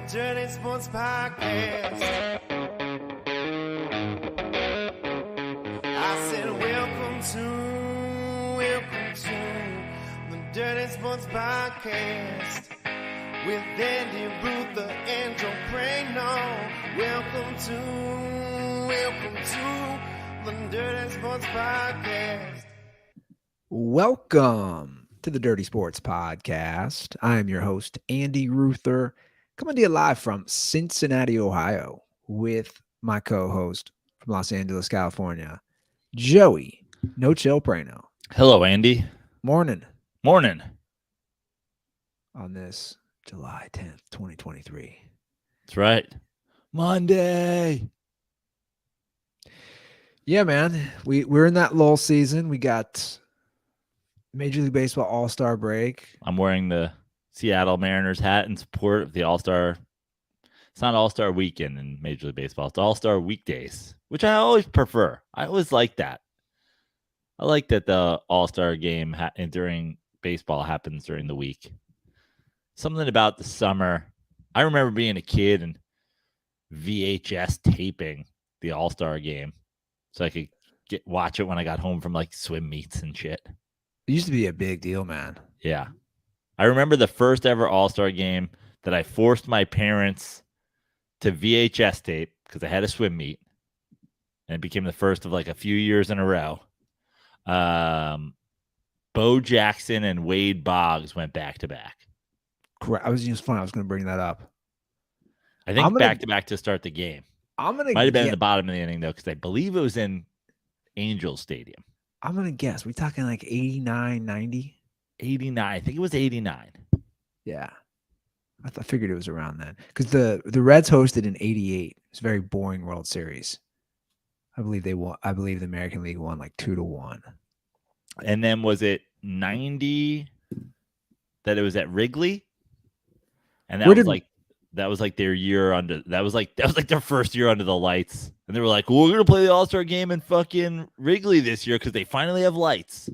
Dirty Sports Podcast. I said, welcome to the Dirty Sports Podcast with Andy Ruther and Joe Prano. Welcome to the Dirty Sports Podcast. Welcome to the Dirty Sports Podcast. I am your host, Andy Ruther, coming to you live from Cincinnati, Ohio, with my co-host from Los Angeles, California, Joey No Chill Prano. Hello, Andy. Morning. Morning. On this July 10th, 2023. That's right. Monday. Yeah, man. We're in that lull season. We got Major League Baseball All Star break. I'm wearing the Seattle Mariners hat in support of the All-Star. It's not All-Star weekend in Major League Baseball. It's All-Star weekdays, which I always prefer. I always like that. I like that the All-Star game during baseball happens during the week. Something about the summer. I remember being a kid and VHS taping the All-Star game so I could watch it when I got home from like swim meets and shit. It used to be a big deal, man. Yeah. I remember the first ever All-Star game that I forced my parents to VHS tape because I had a swim meet. And it became the first of like a few years in a row. Bo Jackson and Wade Boggs went back to back. Correct. I was just fun. I was going to bring that up. I think back to back to start the game. Might have been in the bottom of the inning, though, because I believe it was in Angels Stadium. I'm going to guess. We're talking like 89, 90? 89. I think it was 89. Yeah. I figured it was around then. Because the Reds hosted in 88. It's a very boring World Series. I believe they won. I believe the American League won like 2-1. And then was it 90 that it was at Wrigley? And that was like their year under. That was like their first year under the lights. And they were like, well, we're gonna play the All-Star game in fucking Wrigley this year because they finally have lights.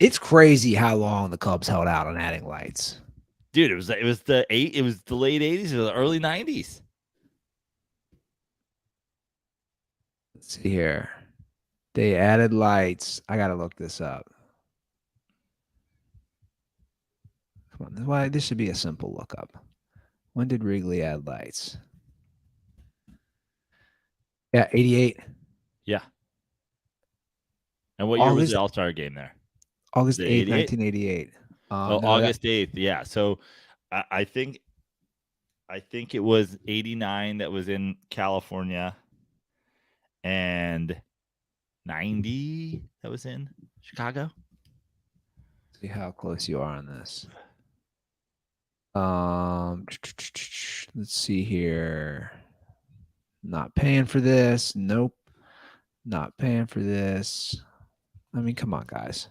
It's crazy how long the Cubs held out on adding lights. Dude, it was the late 80s or the early 90s. Let's see here. They added lights. I gotta look this up. Come on, why this should be a simple lookup. When did Wrigley add lights? Yeah, 88. Yeah. And what year was the All-Star game there? August 8th, 1988. August 8th. Yeah. So I think it was 89 that was in California and 90 that was in Chicago. See how close you are on this. Let's see here. Not paying for this. Nope. Not paying for this. I mean, come on, guys.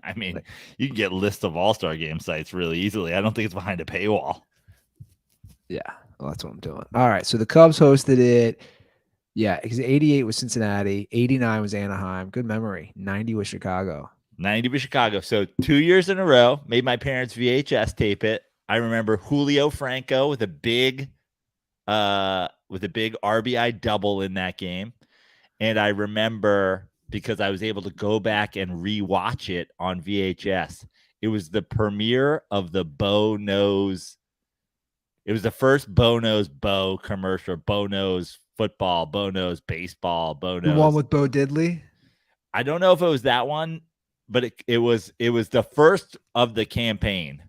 I mean, you can get lists of All-Star game sites really easily. I don't think it's behind a paywall. Yeah, well, that's what I'm doing. All right, so the Cubs hosted it. Yeah, because 88 was Cincinnati. 89 was Anaheim. Good memory. 90 was Chicago. 90 was Chicago. So 2 years in a row, made my parents VHS tape it. I remember Julio Franco with a big RBI double in that game. And I remember, because I was able to go back and rewatch it on VHS, it was the premiere of the Bo Knows. It was the first Bo Knows Bo commercial. Bo Knows football, Bo Knows baseball, Bo Knows. The one with Bo Diddley? I don't know if it was that one, but it was the first of the campaign.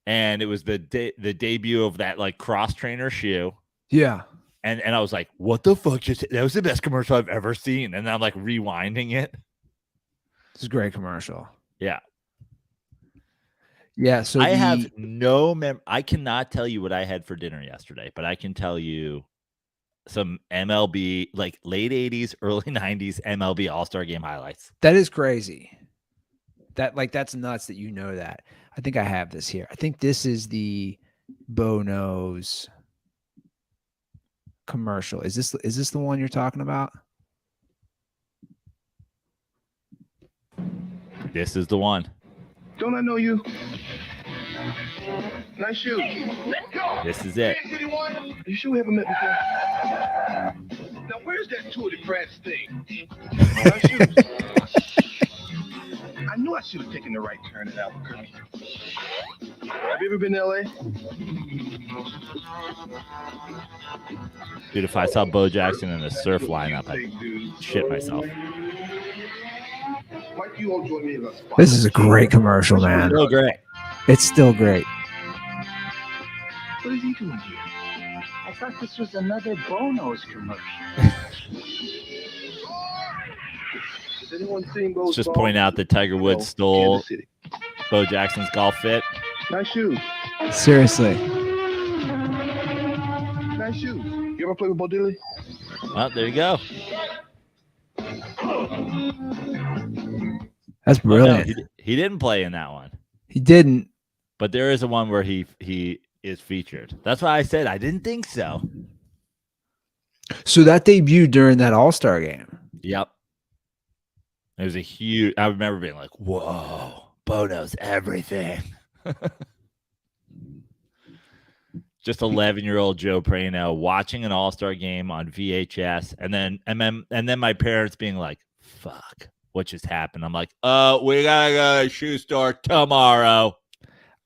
And it was the debut of that like cross trainer shoe. Yeah. And I was like, what the fuck? That was the best commercial I've ever seen. And I'm like rewinding it. It's a great commercial. Yeah. Yeah. So I have no I cannot tell you what I had for dinner yesterday, but I can tell you some MLB, like late 80s, early 90s MLB All Star Game highlights. That is crazy. That's nuts that you know that. I think I have this here. I think this is the Bo Knows commercial. Is this the one you're talking about? This is the one. Don't I know you? Nice shoes. This is it. You sure we haven't met before? Now, where's that Tour de France thing? Nice shoes. I knew I should have taken the right turn at Albuquerque. Have you ever been to LA? Dude, if I saw Bo Jackson in a surf lineup, I'd shit myself. This is a great commercial, man. So great. It's still great. What is he doing here? I thought this was another Bono's commercial. Has anyone seen Bo's Let's just ball? point out that Tiger Woods stole Kansas City. Bo Jackson's golf fit. Nice shoes. Seriously. Nice shoes. You ever play with Bo Diddley? Well, there you go. That's brilliant. No, he didn't play in that one, He didn't. but there is a one where he is featured. That's why I said I didn't think so. So that debuted during that All Star game. Yep. It was a huge. I remember being like, "Whoa, Bo knows everything." Just 11-year-old Joe Prano watching an All Star game on VHS, and then my parents being like, "Fuck, what just happened?" I'm like, we gotta go to the shoe store tomorrow."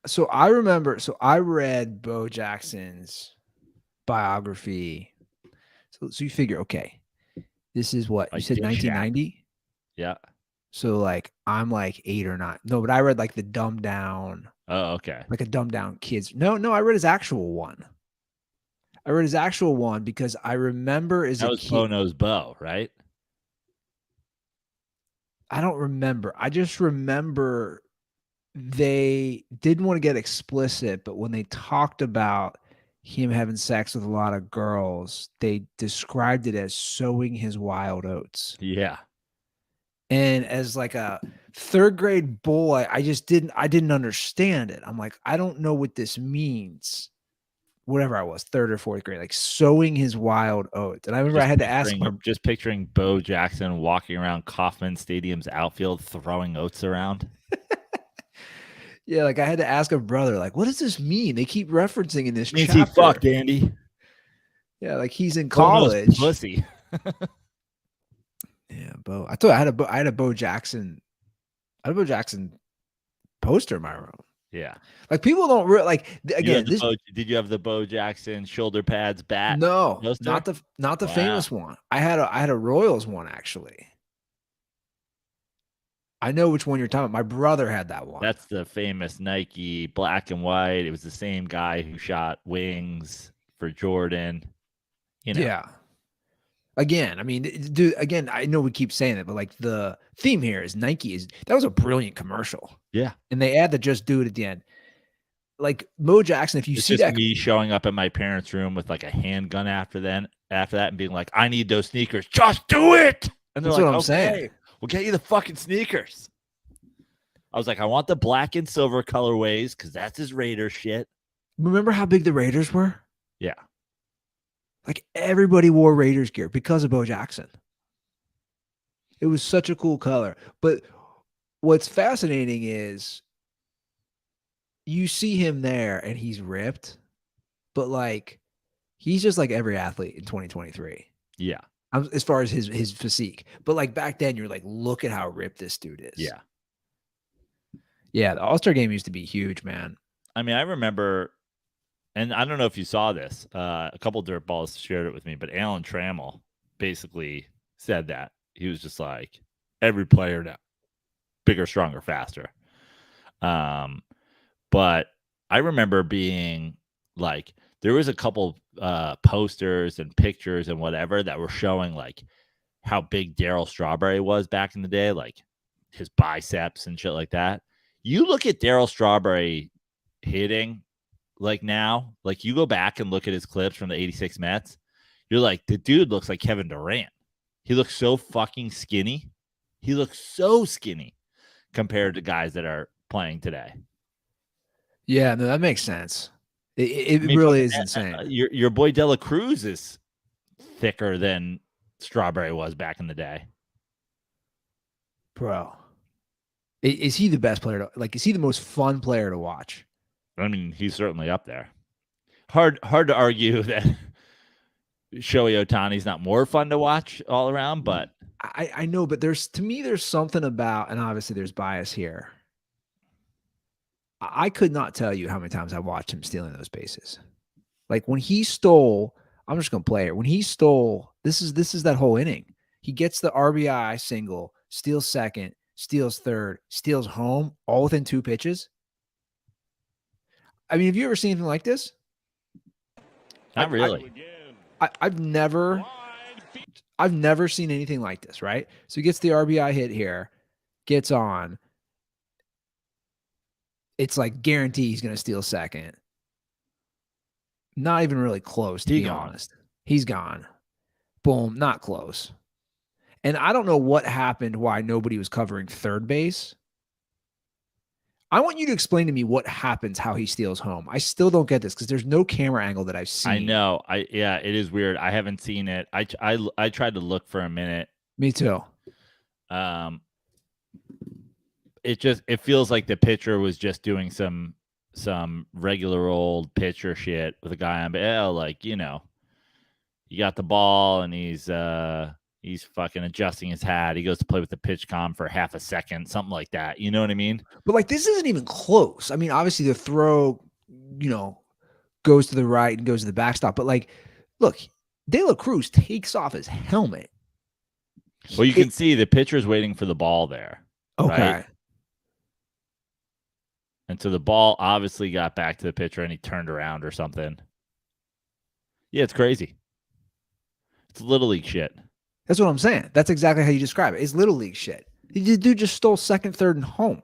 So I remember. So I read Bo Jackson's biography. So you figure, okay, this is what you Like said, Dick 1990. Yeah. So like I'm like 8 or 9. No, but I read like the dumbed down, Oh, okay. like a dumbed down kids. No, I read his actual one. I read his actual one because I remember as That a was kid. Bo knows Bo, right? I don't remember. I just remember they didn't want to get explicit, but when they talked about him having sex with a lot of girls, they described it as sowing his wild oats. Yeah. And as like a 3rd grade boy, I didn't understand it. I'm like, I don't know what this means. Whatever I was, 3rd or 4th grade, like sowing his wild oats. And I remember I had to ask my Just picturing Bo Jackson walking around Kauffman Stadium's outfield throwing oats around. yeah, like I had to ask a brother, like, what does this mean? They keep referencing in this Means chapter. he fucked Andy. Yeah, like he's in Bo knows college. pussy. Yeah, Bo. I thought I had a Bo Jackson. I had a Bo Jackson poster in my room. Yeah. Like people don't like again. This Did you have the Bo Jackson shoulder pads bat? no, poster? not the Wow. famous one. I had a Royals one actually. I know which one you're talking about. My brother had that one. That's the famous Nike black and white. It was the same guy who shot wings for Jordan. You know. Yeah. Again, I mean, dude, again, I know we keep saying it, but like the theme here is Nike that was a brilliant commercial. Yeah. And they add the just do it at the end. Like Bo Jackson, if you It's see just that me showing up in my parents' room with like a handgun after that and being like, I need those sneakers. Just do it. And they're That's like, what I'm okay, saying. we'll get you the fucking sneakers. I was like, I want the black and silver colorways because that's his Raider shit. Remember how big the Raiders were? Yeah. Like everybody wore Raiders gear because of Bo Jackson. It was such a cool color. But what's fascinating is you see him there and he's ripped, but like he's just like every athlete in 2023. Yeah. As far as his physique. But like back then you're like, look at how ripped this dude is. Yeah. Yeah, the All-Star game used to be huge, man. I mean, I remember, and I don't know if you saw this, a couple dirtballs shared it with me, but Alan Trammell basically said that. He was just like, every player now, bigger, stronger, faster. But I remember being like, there was a couple posters and pictures and whatever that were showing like how big Darryl Strawberry was back in the day, like his biceps and shit like that. You look at Darryl Strawberry hitting like now, like you go back and look at his clips from the 86 Mets, you're like, the dude looks like Kevin Durant. He looks so fucking skinny. He looks so skinny compared to guys that are playing today. Yeah, no, that makes sense. It really is insane. Your boy De La Cruz is thicker than Strawberry was back in the day. Bro. Is he the best player? Is he the most fun player to watch? I mean, he's certainly up there. Hard to argue that Shohei Ohtani's not more fun to watch all around, but I know, but there's something about, and obviously there's bias here. I could not tell you how many times I watched him stealing those bases. Like when he stole, I'm just gonna play it. When he stole, this is that whole inning. He gets the RBI single, steals second, steals third, steals home, all within 2 pitches. I mean, have you ever seen anything like this? not really. I've never seen anything like this, right? So he gets the RBI hit here, gets on. It's like guarantee he's going to steal second. Not even really close, to be honest. He's gone. Boom, not close. And I don't know what happened, why nobody was covering third base. I want you to explain to me what happens, how he steals home. I still don't get this because there's no camera angle that I've seen. I know. Yeah, it is weird. I haven't seen it. I tried to look for a minute. Me too. It feels like the pitcher was just doing some regular old pitcher shit with a guy on, like, you got the ball and he's fucking adjusting his hat. He goes to play with the pitch comm for half a second, something like that. You know what I mean? But like, this isn't even close. I mean, obviously the throw, goes to the right and goes to the backstop. But like, look, De La Cruz takes off his helmet. Well, you can see the pitcher's waiting for the ball there. Okay. Right? And so the ball obviously got back to the pitcher and he turned around or something. Yeah, it's crazy. It's Little League shit. That's what I'm saying. That's exactly how you describe it. It's Little League shit. The dude just stole second, third, and home.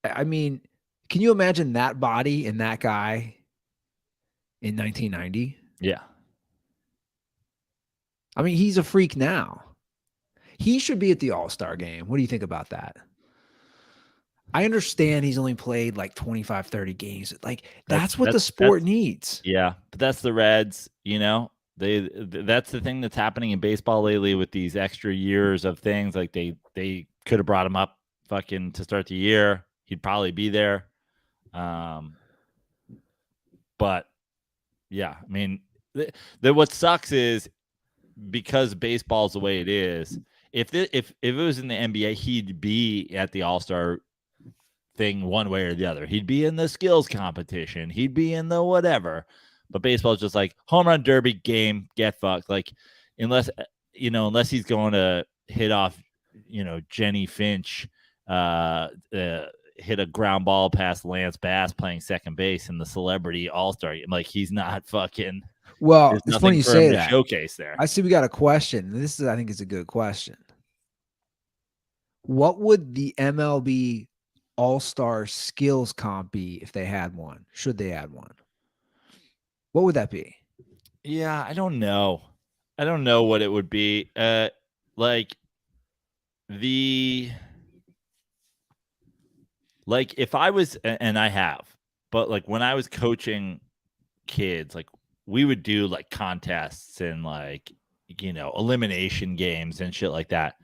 I mean, can you imagine that body and that guy in 1990? Yeah. I mean, he's a freak now. He should be at the All Star Game. What do you think about that? I understand he's only played like 25, 30 games. Like, that's what the sport needs. Yeah, but that's the Reds, That's the thing that's happening in baseball lately with these extra years of things. Like they could have brought him up fucking to start the year. He'd probably be there. But yeah, I mean, what sucks is because baseball's the way it is. If it was in the NBA, he'd be at the All-Star thing one way or the other. He'd be in the skills competition. He'd be in the whatever. But baseball is just like home run derby game, get fucked. Like unless he's going to hit off, Jenny Finch, hit a ground ball past Lance Bass playing second base in the Celebrity All-Star Game. Like he's not fucking. Well, it's funny you say that. Showcase there. I see we got a question. This I think is a good question. What would the MLB All-Star skills comp be if they had one? Should they add one? What would that be? Yeah, I don't know. I don't know what it would be. Like if I was, and I have, but like when I was coaching kids, like we would do like contests and like, elimination games and shit like that.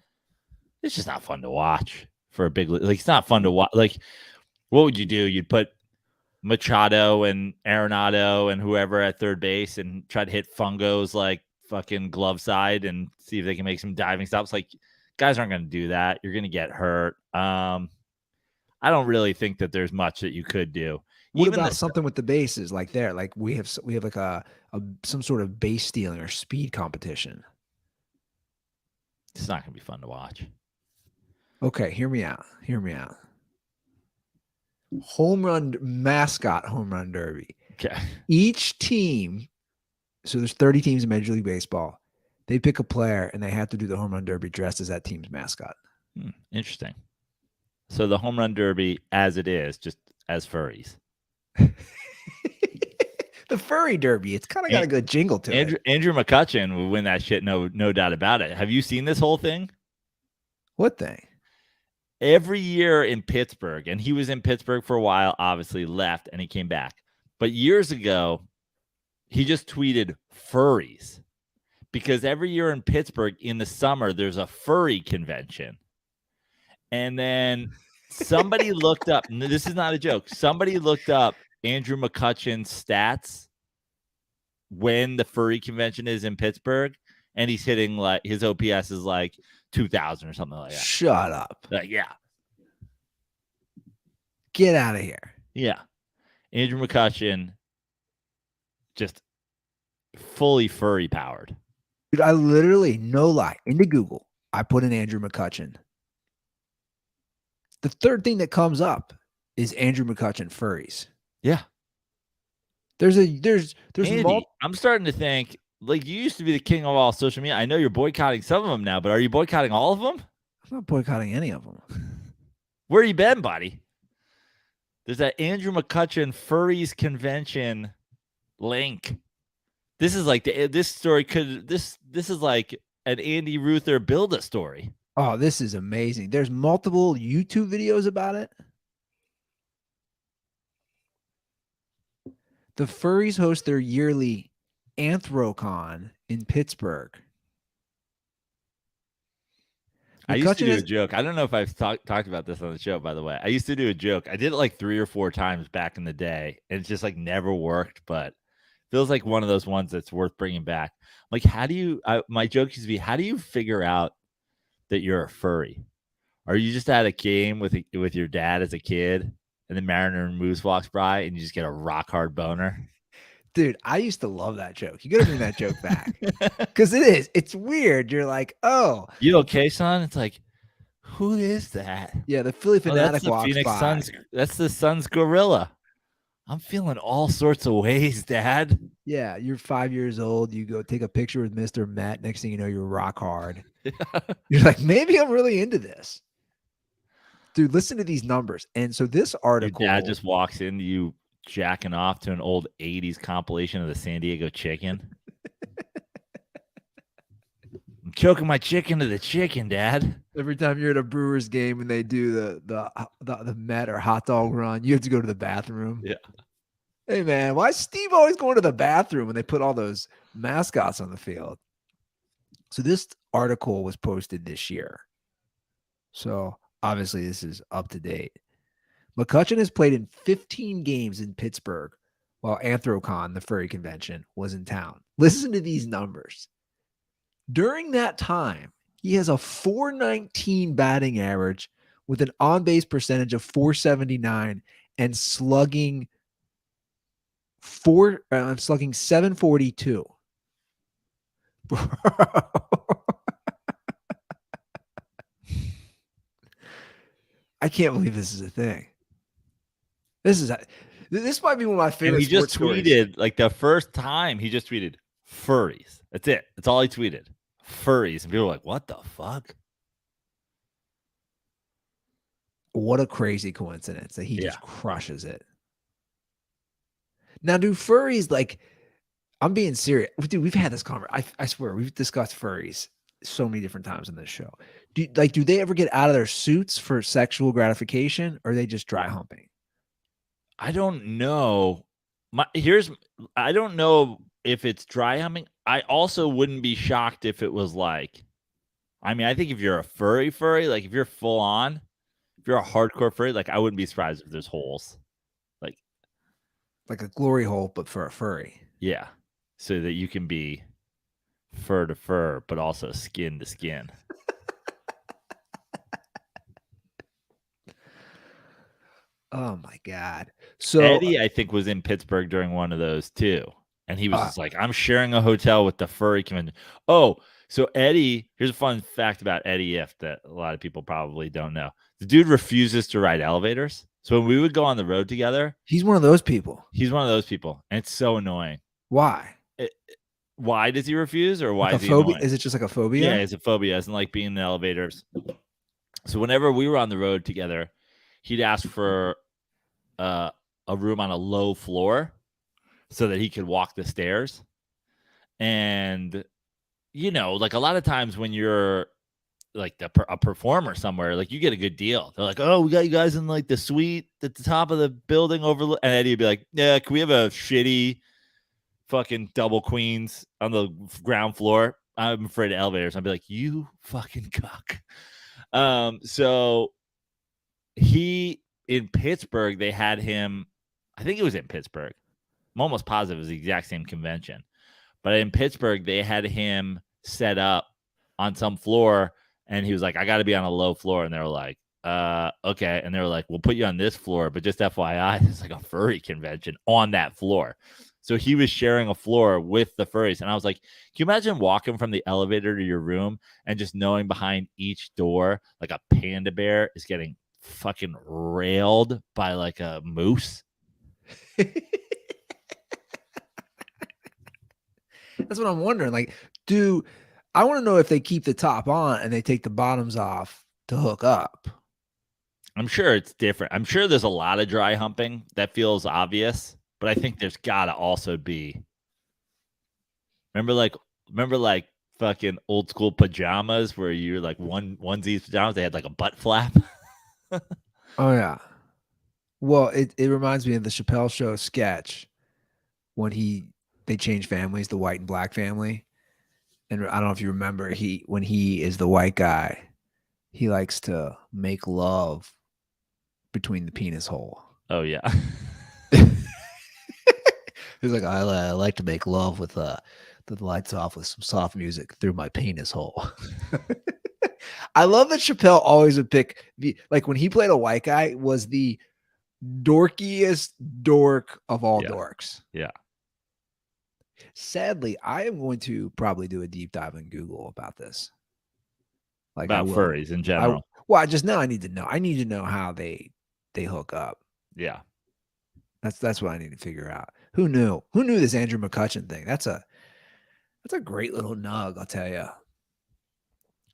It's just not fun to watch for a big, like, it's not fun to watch. Like, what would you do? You'd put Machado and Arenado and whoever at third base and try to hit fungos like fucking glove side and see if they can make some diving stops. Like, guys aren't going to do that. You're going to get hurt. I don't really think that there's much that you could do. What about something with the bases like there? Like we have like a some sort of base stealing or speed competition. It's not going to be fun to watch. Okay, hear me out. Home run derby. Okay. Each team, so there's 30 teams in Major League Baseball. They pick a player and they have to do the home run derby dressed as that team's mascot. Interesting. So the home run derby as it is, just as furries. The furry derby. It's kind of got a good jingle to it. Andrew McCutchen will win that shit. No doubt about it. Have you seen this whole thing? What thing? Every year in Pittsburgh, and he was in Pittsburgh for a while, obviously left, and he came back. But years ago, he just tweeted furries because every year in Pittsburgh in the summer, there's a furry convention. And then Somebody looked up. This is not a joke. Somebody looked up Andrew McCutchen's stats when the furry convention is in Pittsburgh, and he's hitting like his OPS is like 2,000 or something like that. Shut up. Like, yeah, Get out of here. yeah. Andrew McCutchen, just fully furry powered. Dude, I literally, no lie, into Google, I put in Andrew McCutchen. The third thing that comes up is Andrew McCutchen furries. Yeah. There's Andy, I'm starting to think, like, you used to be the king of all social media. I know you're boycotting some of them now, but are you boycotting all of them? I'm not boycotting any of them. Where you been, buddy? There's that Andrew McCutchen furries convention link. This is like this story this is like an Andy Ruther build a story. Oh, this is amazing. There's multiple YouTube videos about it. The furries host their yearly Anthrocon in Pittsburgh. I used to McCutchen do a is- joke. I don't know if I've talked about this on the show, by the way. I used to do a joke. I did it like 3 or 4 times back in the day, and it just like never worked, but feels like one of those ones that's worth bringing back. Like, how do you, my joke used to be, how do you figure out that you're a furry? Are you just at a game with your dad as a kid, and then Mariner and Moose walks by, and you just get a rock hard boner? Dude, I used to love that joke. You got to bring that joke back. Because it's weird. You're like, oh. You okay, son? It's like, who is that? Yeah, the Philly Fanatic that's the walks Phoenix by. Suns. That's the Suns gorilla. I'm feeling all sorts of ways, Dad. Yeah, you're 5 years old. You go take a picture with Mr. Met. Next thing you know, you're rock hard. You're like, maybe I'm really into this. Dude, listen to these numbers. And so this article. Your dad just walks into you jacking off to an old 80s compilation of the San Diego chicken. I'm choking my chicken to the chicken, Dad. Every time you're at a Brewers game and they do the Met or hot dog run, you have to go to the bathroom. Yeah. Hey, man, why is Steve always going to the bathroom when they put all those mascots on the field? So this article was posted this year. So obviously this is up to date. McCutchen has played in 15 games in Pittsburgh while Anthrocon, the furry convention, was in town. Listen to these numbers. During that time, he has a 419 batting average with an on-base percentage of 479 and slugging 742. I can't believe this is a thing. This might be one of my favorite. And he just sports tweeted, stories. like the first time he just tweeted furries. That's it. That's all he tweeted. Furries. And people were like, what the fuck? What a crazy coincidence that he just Yeah. crushes it. Now, do furries, like, I'm being serious. Dude, we've had this conversation. I swear, we've discussed furries so many different times on this show. Do they ever get out of their suits for sexual gratification, or are they just dry humping? I don't know. I don't know if it's dry humping. I also wouldn't be shocked if it was like, I mean, I think if you're a furry, like if you're full on, if you're a hardcore furry, like I wouldn't be surprised if there's holes. Like a glory hole, but for a furry. Yeah. So that you can be fur to fur, but also skin to skin. Oh my God. So Eddie, I think, was in Pittsburgh during one of those too. And he was just like, I'm sharing a hotel with the furry convention. Oh, so Eddie, here's a fun fact about Eddie If that a lot of people probably don't know. The dude refuses to ride elevators. So when we would go on the road together, he's one of those people. he's one of those people. And it's so annoying. Why? Why does he refuse, or why Like is a he phobia? annoying? Is it just like a phobia? Yeah, it's a phobia. Doesn't like being in elevators. So whenever we were on the road together, he'd ask for a room on a low floor so that he could walk the stairs. And, you know, like a lot of times when you're like a performer somewhere, like you get a good deal. They're like, oh, we got you guys in like the suite at the top of the building overlook. And Eddie would be like, yeah, can we have a shitty fucking double queens on the ground floor? I'm afraid of elevators. I'd be like, you fucking cuck. So in Pittsburgh, they had him. I think it was in Pittsburgh. I'm almost positive it was the exact same convention. But in Pittsburgh, they had him set up on some floor, and he was like, I got to be on a low floor. And they were like, okay. And they were like, we'll put you on this floor, but just FYI, it's like a furry convention on that floor. So he was sharing a floor with the furries. And I was like, can you imagine walking from the elevator to your room and just knowing behind each door, like a panda bear is getting fucking railed by like a moose? That's what I'm wondering. Like, I want to know if they keep the top on and they take the bottoms off to hook up. I'm sure it's different. I'm sure there's a lot of dry humping that feels obvious, but I think there's got to also be. Remember like fucking old school pajamas where you're like onesies pajamas, they had like a butt flap. Oh yeah. Well, it reminds me of the Chappelle Show sketch when they change families, the white and black family. And I don't know if you remember, when he is the white guy, he likes to make love between the penis hole. Oh yeah. He's like, I like to make love with the lights off with some soft music through my penis hole. I love that Chappelle always would pick like when he played a white guy was the dorkiest dork of all dorks. Yeah. Sadly, I am going to probably do a deep dive in Google about this. Like about furries in general. I need to know. I need to know how they hook up. Yeah. That's what I need to figure out. Who knew? Who knew this Andrew McCutchen thing? That's a great little nug, I'll tell you.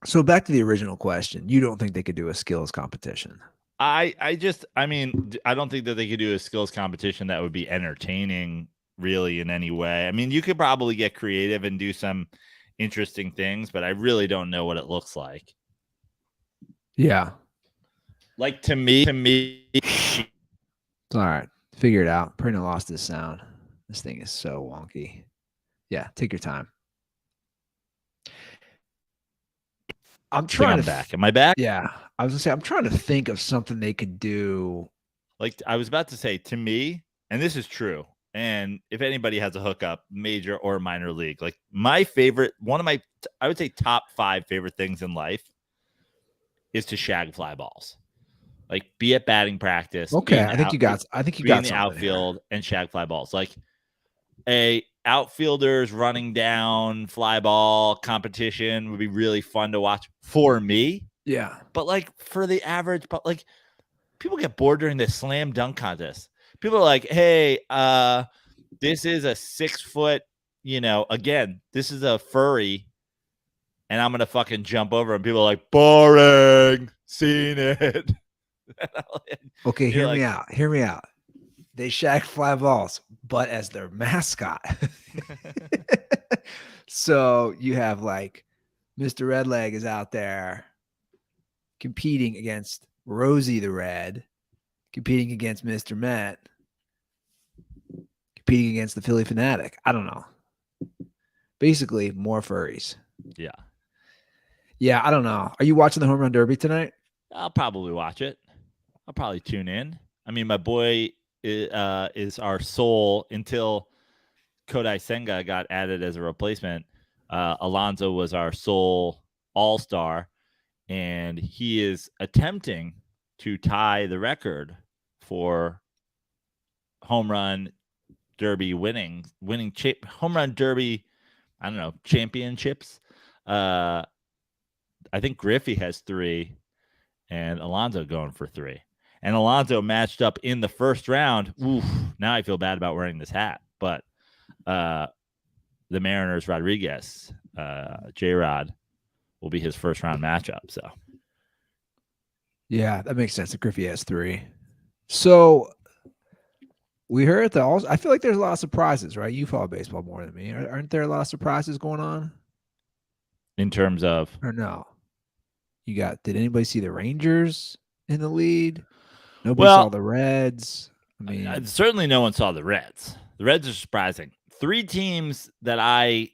So back to the original question. You don't think they could do a skills competition? I don't think that they could do a skills competition that would be entertaining really in any way. I mean, you could probably get creative and do some interesting things, but I really don't know what it looks like. Yeah. Like to me, It's all right. Figure it out. Pretty lost this sound. This thing is so wonky. Yeah, take your time. I'm trying to back. Am I back? Yeah. I was gonna say I'm trying to think of something they could do. Like I was about to say, to me, and this is true. And if anybody has a hookup, major or minor league, like my favorite, I would say top 5 favorite things in life is to shag fly balls. Like be at batting practice. Okay, I think you got in the outfield and shag fly balls. Like a outfielders running down fly ball competition would be really fun to watch for me. Yeah. But like for the average, but like people get bored during the slam dunk contest. People are like, hey, this is a 6 foot, again, this is a furry, and I'm gonna fucking jump over, and people are like, boring, seen it. Okay, hear me out. Hear me out. They shag fly balls, but as their mascot. So you have like Mr. Redleg is out there competing against Rosie the Red, competing against Mr. Met, competing against the Philly Fanatic. I don't know. Basically, more furries. Yeah. Yeah, I don't know. Are you watching the Home Run Derby tonight? I'll probably watch it. I'll probably tune in. I mean, my boy is our sole until Kodai Senga got added as a replacement. Alonso was our sole all-star, and he is attempting to tie the record for home run derby winning home run derby, I don't know, championships. I think Griffey has 3 and Alonso going for 3. And Alonso matched up in the first round. Oof, now I feel bad about wearing this hat, but the Mariners Rodriguez, J-Rod, will be his first round matchup. So yeah, that makes sense. Griffey has 3. So we heard I feel like there's a lot of surprises, right? You follow baseball more than me. Aren't there a lot of surprises going on? In terms of? Or no? Did anybody see the Rangers in the lead? Nobody saw the Reds. I mean, certainly no one saw the Reds. The Reds are surprising. 3 teams that I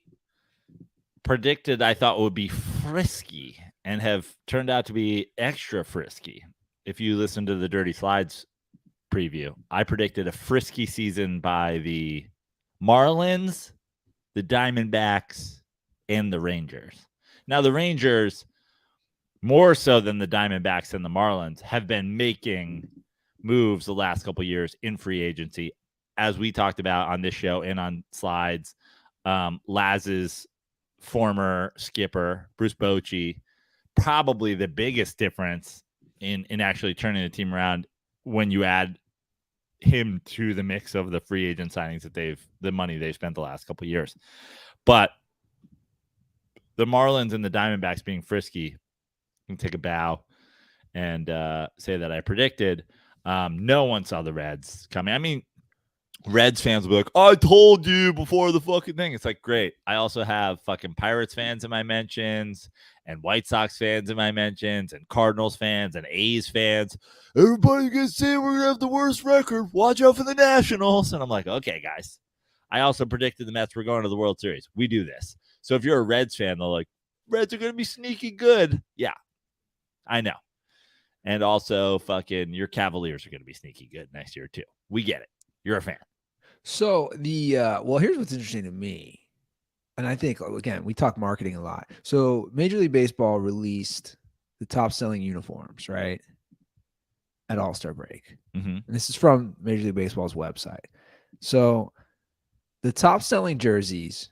predicted I thought would be frisky and have turned out to be extra frisky if you listen to the Dirty Slides preview, I predicted a frisky season by the Marlins, the Diamondbacks, and the Rangers. Now, the Rangers, more so than the Diamondbacks and the Marlins, have been making moves the last couple of years in free agency, as we talked about on this show and on Slides. Laz's former skipper, Bruce Bochy, probably the biggest difference in actually turning the team around when you add him to the mix of the free agent signings that the money they've spent the last couple of years. But the Marlins and the Diamondbacks being frisky, can take a bow and say that I predicted. No one saw the Reds coming. I mean, Reds fans will be like, I told you before the fucking thing. It's like, great. I also have fucking Pirates fans in my mentions and White Sox fans in my mentions and Cardinals fans and A's fans. Everybody's going to say we're going to have the worst record. Watch out for the Nationals. And I'm like, okay, guys. I also predicted the Mets were going to the World Series. We do this. So if you're a Reds fan, they're like, Reds are going to be sneaky good. Yeah, I know. And also fucking your Cavaliers are going to be sneaky good next year too. We get it. You're a fan. So well, here's what's interesting to me. And I think, again, we talk marketing a lot. So Major League Baseball released the top selling uniforms, right? At All-Star break. Mm-hmm. And this is from Major League Baseball's website. So the top selling jerseys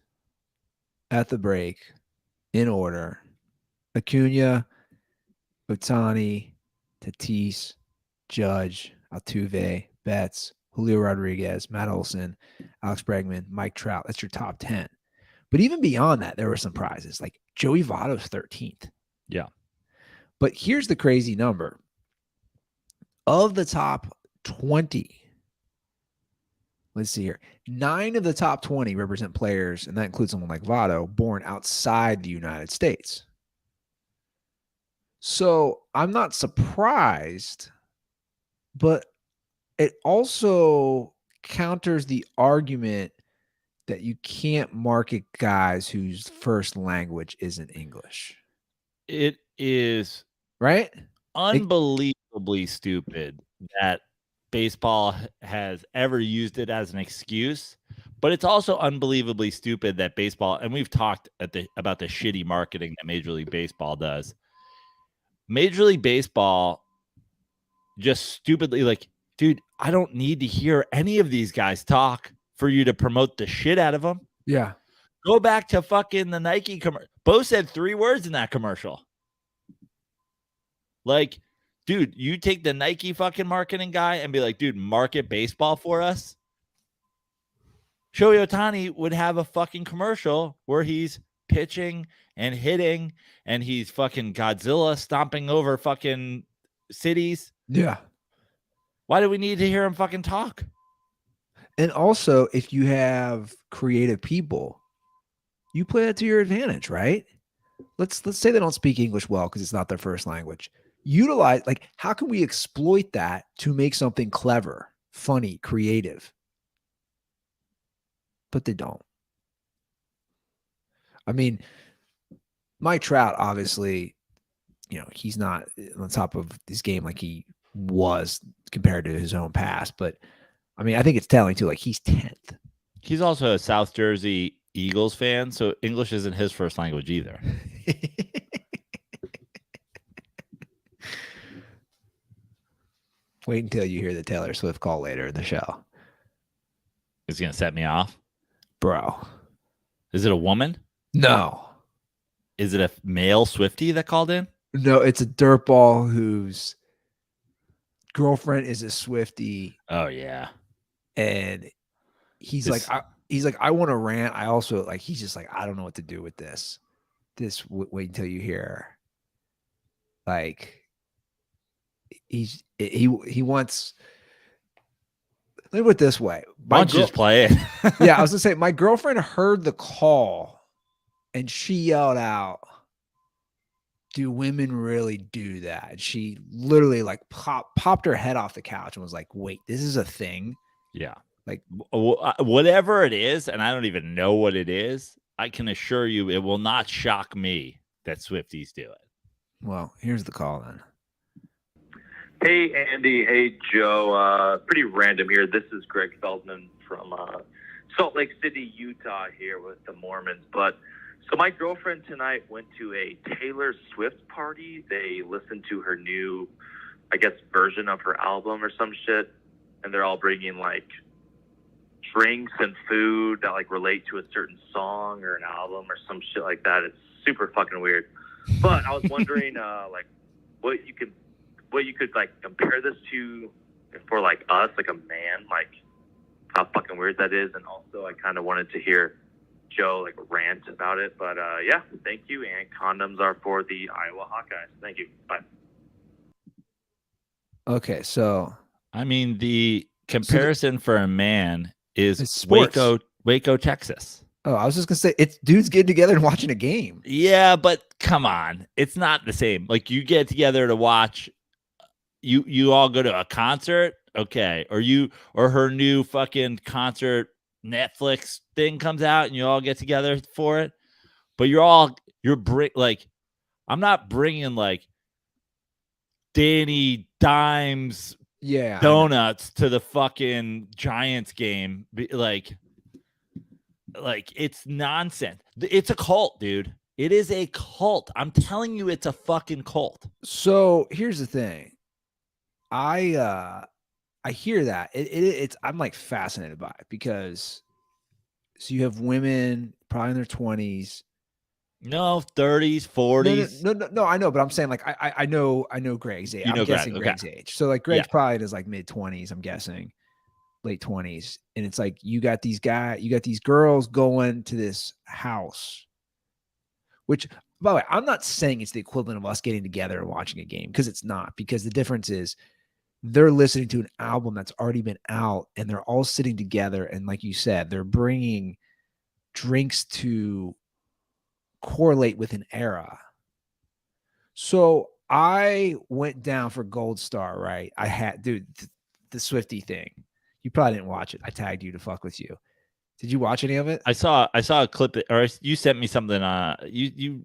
at the break in order: Acuna, Ohtani, Tatis, Judge, Altuve, Betts, Julio Rodriguez, Matt Olson, Alex Bregman, Mike Trout. That's your top 10. But even beyond that, there were some prizes. Like Joey Votto's 13th. Yeah. But here's the crazy number. Of the top 20, let's see here, 9 of the top 20 represent players, and that includes someone like Votto, born outside the United States. So I'm not surprised, but it also counters the argument that you can't market guys whose first language isn't English. It is right? Unbelievably stupid that baseball has ever used it as an excuse, but it's also unbelievably stupid that baseball, and we've talked about the shitty marketing that Major League Baseball does. Major League Baseball just stupidly like, dude, I don't need to hear any of these guys talk for you to promote the shit out of them. Yeah. Go back to fucking the Nike commercial. Bo said 3 words in that commercial. Like, dude, you take the Nike fucking marketing guy and be like, dude, market baseball for us. Shohei Ohtani would have a fucking commercial where he's pitching and hitting and he's fucking Godzilla stomping over fucking cities. Yeah. Why do we need to hear him fucking talk? And also, if you have creative people, you play that to your advantage, right? Let's say they don't speak English well because it's not their first language. Utilize, like, how can we exploit that to make something clever, funny, creative? But they don't. I mean, Mike Trout, obviously, you know, he's not on top of this game like he was compared to his own past. But, I mean, I think it's telling, too. Like, he's 10th. He's also a South Jersey Eagles fan, so English isn't his first language either. Wait until you hear the Taylor Swift call later in the show. It's going to set me off. Bro. Is it a woman? No. Is it a male Swiftie that called in? No, it's a dirtball whose girlfriend is a Swiftie. Oh, yeah. And he's like, I want to rant. I also, like, he's just like, I don't know what to do with this. Wait until you hear. Like, he wants. Let me put it this way. Why don't you just play it? Yeah, I was gonna say my girlfriend heard the call, and she yelled out, "Do women really do that?" And she literally like popped her head off the couch and was like, "Wait, this is a thing?" Yeah, like whatever it is, and I don't even know what it is. I can assure you, it will not shock me that Swifties do it. Well, here's the call then. Hey, Andy. Hey, Joe. Pretty random here. This is Greg Feldman from Salt Lake City, Utah, here with the Mormons. So my girlfriend tonight went to a Taylor Swift party. They listened to her new, I guess, version of her album or some shit. And they're all bringing, like, drinks and food that, like, relate to a certain song or an album or some shit like that. It's super fucking weird. But I was wondering, like, what you could like compare this to for like us, like a man, like how fucking weird that is. And also I kind of wanted to hear Joe like rant about it, but yeah, thank you. And condoms are for the Iowa Hawkeyes. Thank you. Bye. Okay, so I mean, the comparison for a man It's is sports. Waco, Texas. oh, I was just gonna say it's dudes getting together and watching a game. Yeah, but come on, it's not the same. Like you get together to watch. You all go to a concert, okay? Or her new fucking concert Netflix thing comes out, and you all get together for it. But I'm not bringing like Danny Dimes Yeah, donuts to the fucking Giants game. Like it's nonsense. It's a cult, dude. It is a cult. I'm telling you, it's a fucking cult. So here's the thing. I hear that. It's I'm like fascinated by it because so you have women probably in their 20s. No, 30s, 40s. No, I know, but I'm saying like I know Greg's age. You know I'm guessing Greg, Greg's okay. age. So like Greg's probably in his like mid 20s, I'm guessing, late 20s. And it's like you got these girls going to this house, which by the way, I'm not saying it's the equivalent of us getting together and watching a game because it's not, because the difference is they're listening to an album that's already been out and they're all sitting together. And like you said, they're bringing drinks to correlate with an era. So I went down for Gold Star, right? I had, dude, the Swiftie thing. You probably didn't watch it. I tagged you to fuck with you. Did you watch any of it? I saw a clip, or you sent me something. I think you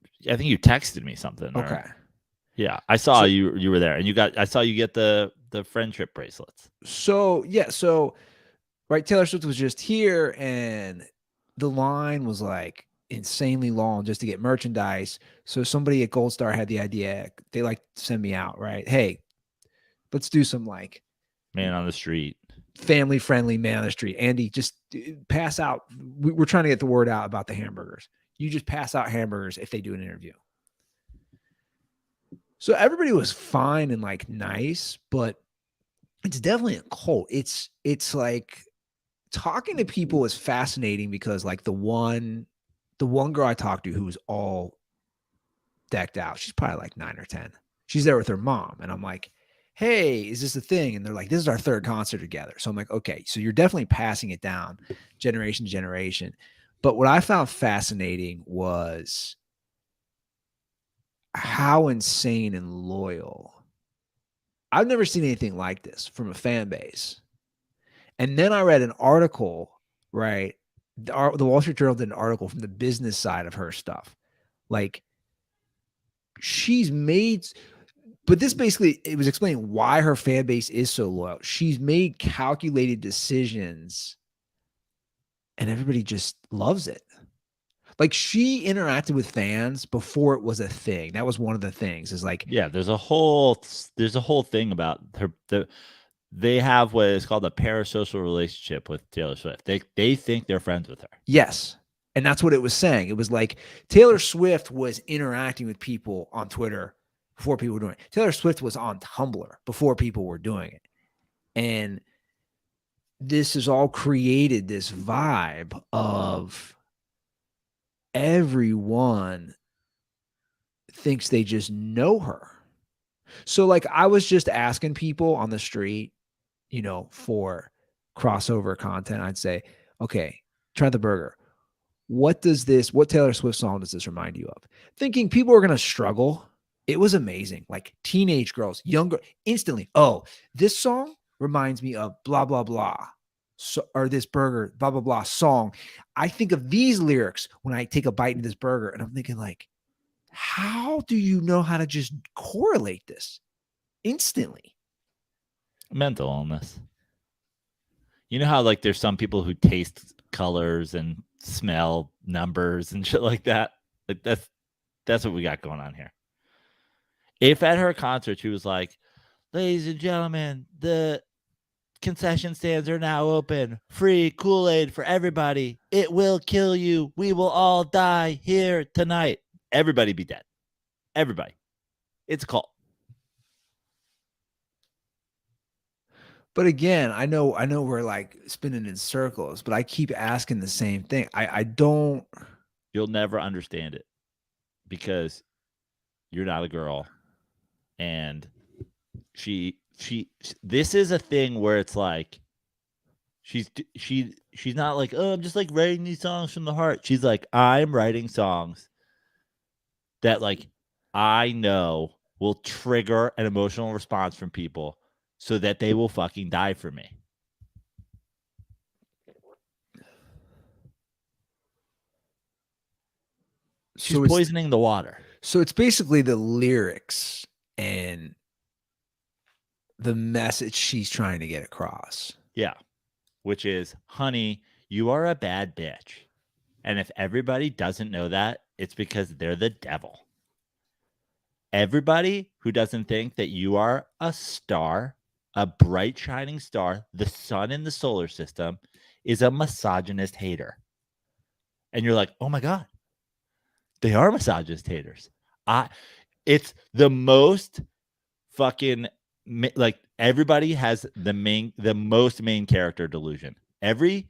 texted me something. Okay. Yeah, I saw you were there, and I saw you get the friendship bracelets. So yeah, right, Taylor Swift was just here, and the line was like insanely long just to get merchandise. So somebody at Gold Star had the idea. They like send me out, right? Hey, let's do some like Man on the street, family friendly man on the street. Andy, just pass out. We're trying to get the word out about the hamburgers. You just pass out hamburgers if they do an interview. So everybody was fine and like nice, but it's definitely a cult. It's like talking to people is fascinating because like the one girl I talked to who's all decked out, she's probably like 9 or 10. She's there with her mom. And I'm like, hey, is this a thing? And they're like, this is our third concert together. So I'm like, okay, so you're definitely passing it down generation to generation. But what I found fascinating was how insane and loyal. I've never seen anything like this from a fan base. And then I read an article, right? The Wall Street Journal did an article from the business side of her stuff. Like she's made, but this basically, it was explaining why her fan base is so loyal. She's made calculated decisions and everybody just loves it. Like she interacted with fans before it was a thing. That was one of the things is like, yeah, there's a whole thing about her. They have what is called a parasocial relationship with Taylor Swift. They think they're friends with her. Yes. And that's what it was saying. It was like Taylor Swift was interacting with people on Twitter before people were doing it. Taylor Swift was on Tumblr before people were doing it. And this has all created this vibe of everyone thinks they just know her. So like I was just asking people on the street, you know, for crossover content. I'd say, okay, try the burger. What Taylor Swift song does this remind you of? Thinking people are going to struggle. It was amazing. Like teenage girls, younger, instantly. Oh, this song reminds me of blah, blah, blah. So, or this burger, blah, blah, blah song. I think of these lyrics when I take a bite into this burger. And I'm thinking like, how do you know how to just correlate this instantly? Mental illness. You know how like there's some people who taste colors and smell numbers and shit like that? Like that's what we got going on here. If at her concert she was like, ladies and gentlemen, the concession stands are now open. Free Kool-Aid for everybody. It will kill you. We will all die here tonight. Everybody be dead. Everybody. It's a cult. But again, I know we're like spinning in circles, but I keep asking the same thing. I don't. You'll never understand it because you're not a girl. And she this is a thing where it's like she's not like, oh, I'm just like writing these songs from the heart. She's like, I'm writing songs that like I know will trigger an emotional response from people so that they will fucking die for me. She's poisoning the water. So it's basically the lyrics and the message she's trying to get across. Yeah. Which is, honey, you are a bad bitch. And if everybody doesn't know that, it's because they're the devil. Everybody who doesn't think that you are a star, a bright shining star, the sun in the solar system, is a misogynist hater. And you're like, oh my God, they are misogynist haters. It's the most fucking, like, everybody has the most main character delusion. Every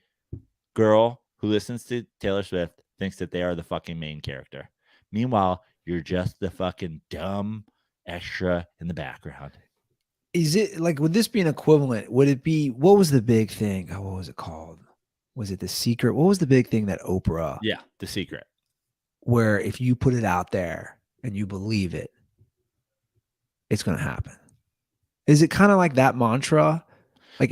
girl who listens to Taylor Swift thinks that they are the fucking main character. Meanwhile, you're just the fucking dumb extra in the background. Is it like, would this be an equivalent? Would it be, what was the big thing? Oh, what was it called? Was it The Secret? What was the big thing that Oprah? Yeah, The Secret. Where if you put it out there and you believe it, it's going to happen. Is it kind of like that mantra? But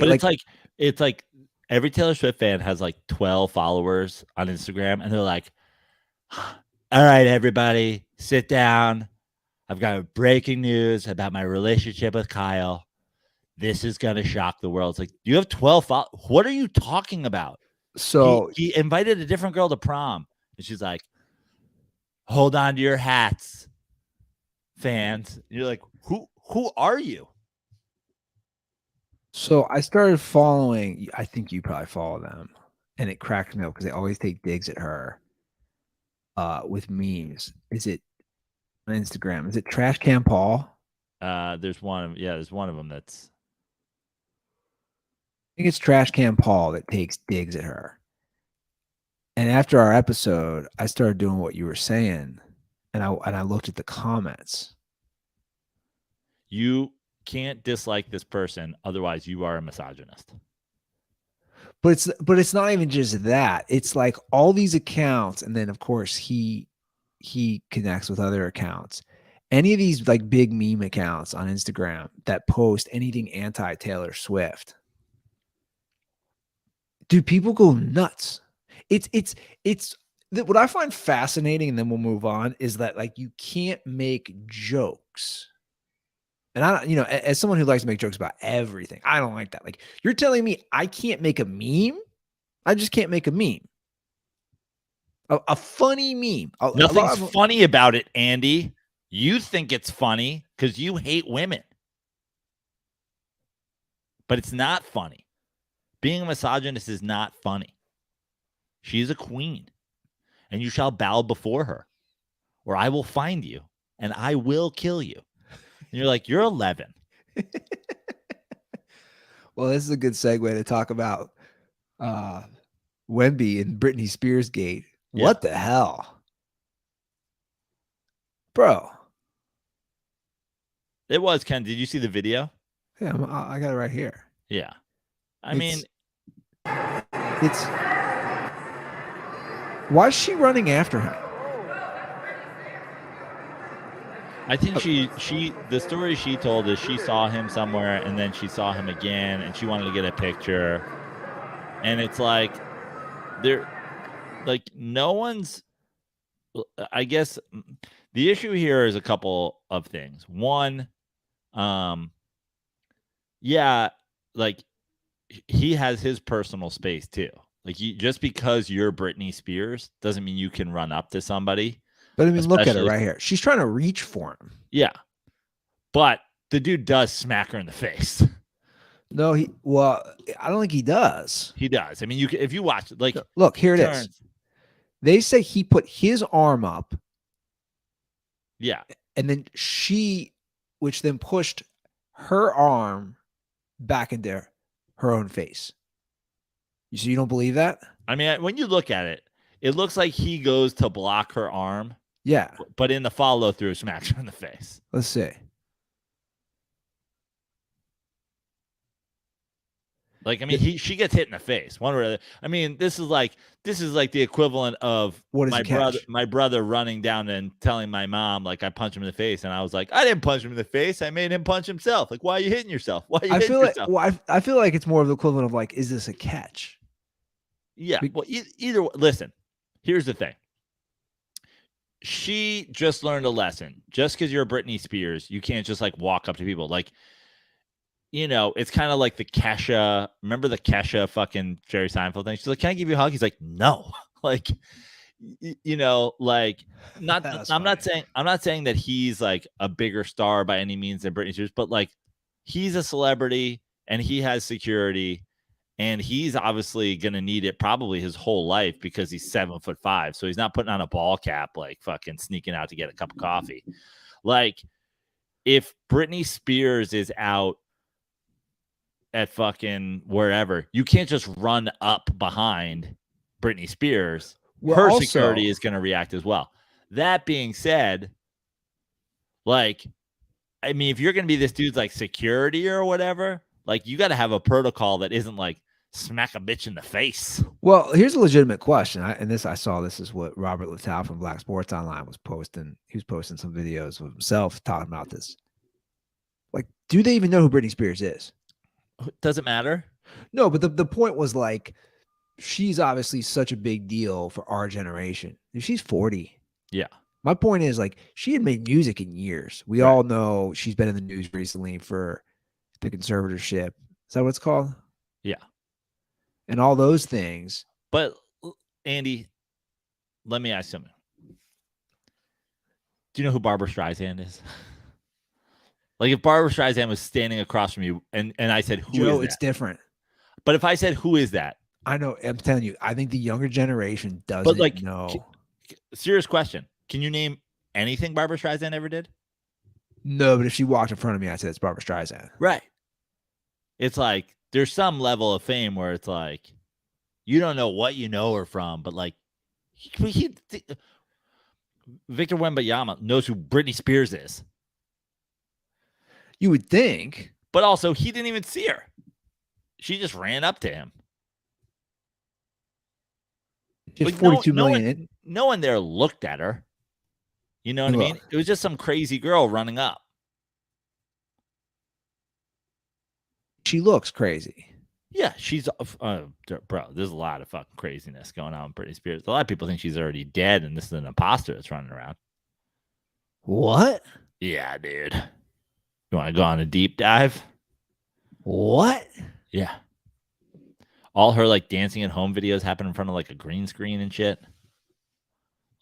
it's like every Taylor Swift fan has like 12 followers on Instagram, and they're like, all right, everybody, sit down. I've got breaking news about my relationship with Kyle. This is going to shock the world. It's like, you have 12 followers. What are you talking about? So he invited a different girl to prom, and she's like, hold on to your hats, fans. And you're like, who are you? So I started following, I think you probably follow them, and it cracked me up because they always take digs at her with memes. Is it on Instagram? Is it Trash Can Paul? There's one of them that's, I think it's Trash Can Paul that takes digs at her. And after our episode, I started doing what you were saying, and I looked at the comments. You can't dislike this person, otherwise you are a misogynist. But it's not even just that. It's like all these accounts, and then of course he connects with other accounts. Any of these like big meme accounts on Instagram that post anything anti-Taylor Swift, dude, people go nuts. It's what I find fascinating, and then we'll move on, is that like you can't make jokes. And I, as someone who likes to make jokes about everything, I don't like that. Like, you're telling me I can't make a meme? I just can't make a meme. A funny meme. Nothing's funny about it, Andy. You think it's funny because you hate women. But it's not funny. Being a misogynist is not funny. She's a queen, and you shall bow before her, or I will find you, and I will kill you. And you're like, you're 11. Well, this is a good segue to talk about Wemby and Britney Spears gate. Yeah. What the hell? Bro. It was, Ken. Did you see the video? Yeah, I got it right here. Yeah. I mean, it's why is she running after him? I think the story she told is she saw him somewhere, and then she saw him again, and she wanted to get a picture. And it's like, no one's, I guess the issue here is a couple of things. One, yeah, like he has his personal space too. Like just because you're Britney Spears doesn't mean you can run up to somebody. But I mean, look at her Especially- right here. She's trying to reach for him. Yeah. But the dude does smack her in the face. No, I don't think he does. He does. I mean, if you watch like Look, here it is. turns, They say he put his arm up, yeah. and then which then pushed her arm back into her own face. So you don't believe that? I mean, when you look at it, it looks like he goes to block her arm, Yeah. but in the follow through, smacks her in the face. Let's see. Like, I mean, she gets hit in the face. One or the other. I mean, this is like the equivalent of What is my the catch? my brother running down and telling my mom like I punched him in the face, and I was like, I didn't punch him in the face. I made him punch himself. Like, why are you hitting yourself? Why are you hitting yourself? I feel like it's more of the equivalent of like, is this a catch? Yeah. Well, either listen. Here's the thing. She just learned a lesson. Just because you're Britney Spears, you can't just like walk up to people. Like, you know, it's kind of like the Kesha. Remember the Kesha fucking Jerry Seinfeld thing? She's like, "Can I give you a hug?" He's like, "No." Like, you know, like not. I'm not saying that he's like a bigger star by any means than Britney Spears, but like he's a celebrity and he has security. And he's obviously going to need it probably his whole life because he's 7'5". So he's not putting on a ball cap, like fucking sneaking out to get a cup of coffee. Like if Britney Spears is out at fucking wherever, you can't just run up behind Britney Spears. Well, her also, security is going to react as well. That being said, like, I mean, if you're going to be this dude's like security or whatever, like you got to have a protocol that isn't like smack a bitch in the face. Well, here's a legitimate question. I saw this is what Robert Littau from Black Sports Online was posting. He was posting some videos of himself talking about this. Like, do they even know who Britney Spears is? Doesn't matter. No, but the point was like, she's obviously such a big deal for our generation. She's 40. Yeah. My point is like, she had made music in years. We Right. all know she's been in the news recently for the conservatorship. Is that what it's called? Yeah. And all those things. But Andy, let me ask something. Do you know who Barbara Streisand is? Like if Barbara Streisand was standing across from you and I said, who Joe, is it's that? different. But if I said, who is that? I know. I'm telling you, I think the younger generation doesn't like, know. Serious question. Can you name anything Barbara Streisand ever did? No, but if she walked in front of me, I'd say it's Barbara Streisand. Right. It's like there's some level of fame where it's like you don't know what you know her from, but like Victor Wembanyama knows who Britney Spears is. You would think. But also he didn't even see her. She just ran up to him. Just Like, 42 million. No one there looked at her. You know what I mean? It was just some crazy girl running up. She looks crazy. Yeah, she's bro. There's a lot of fucking craziness going on with Britney Spears. A lot of people think she's already dead, and this is an imposter that's running around. What? Yeah, dude. You want to go on a deep dive? What? Yeah. All her like dancing at home videos happen in front of like a green screen and shit.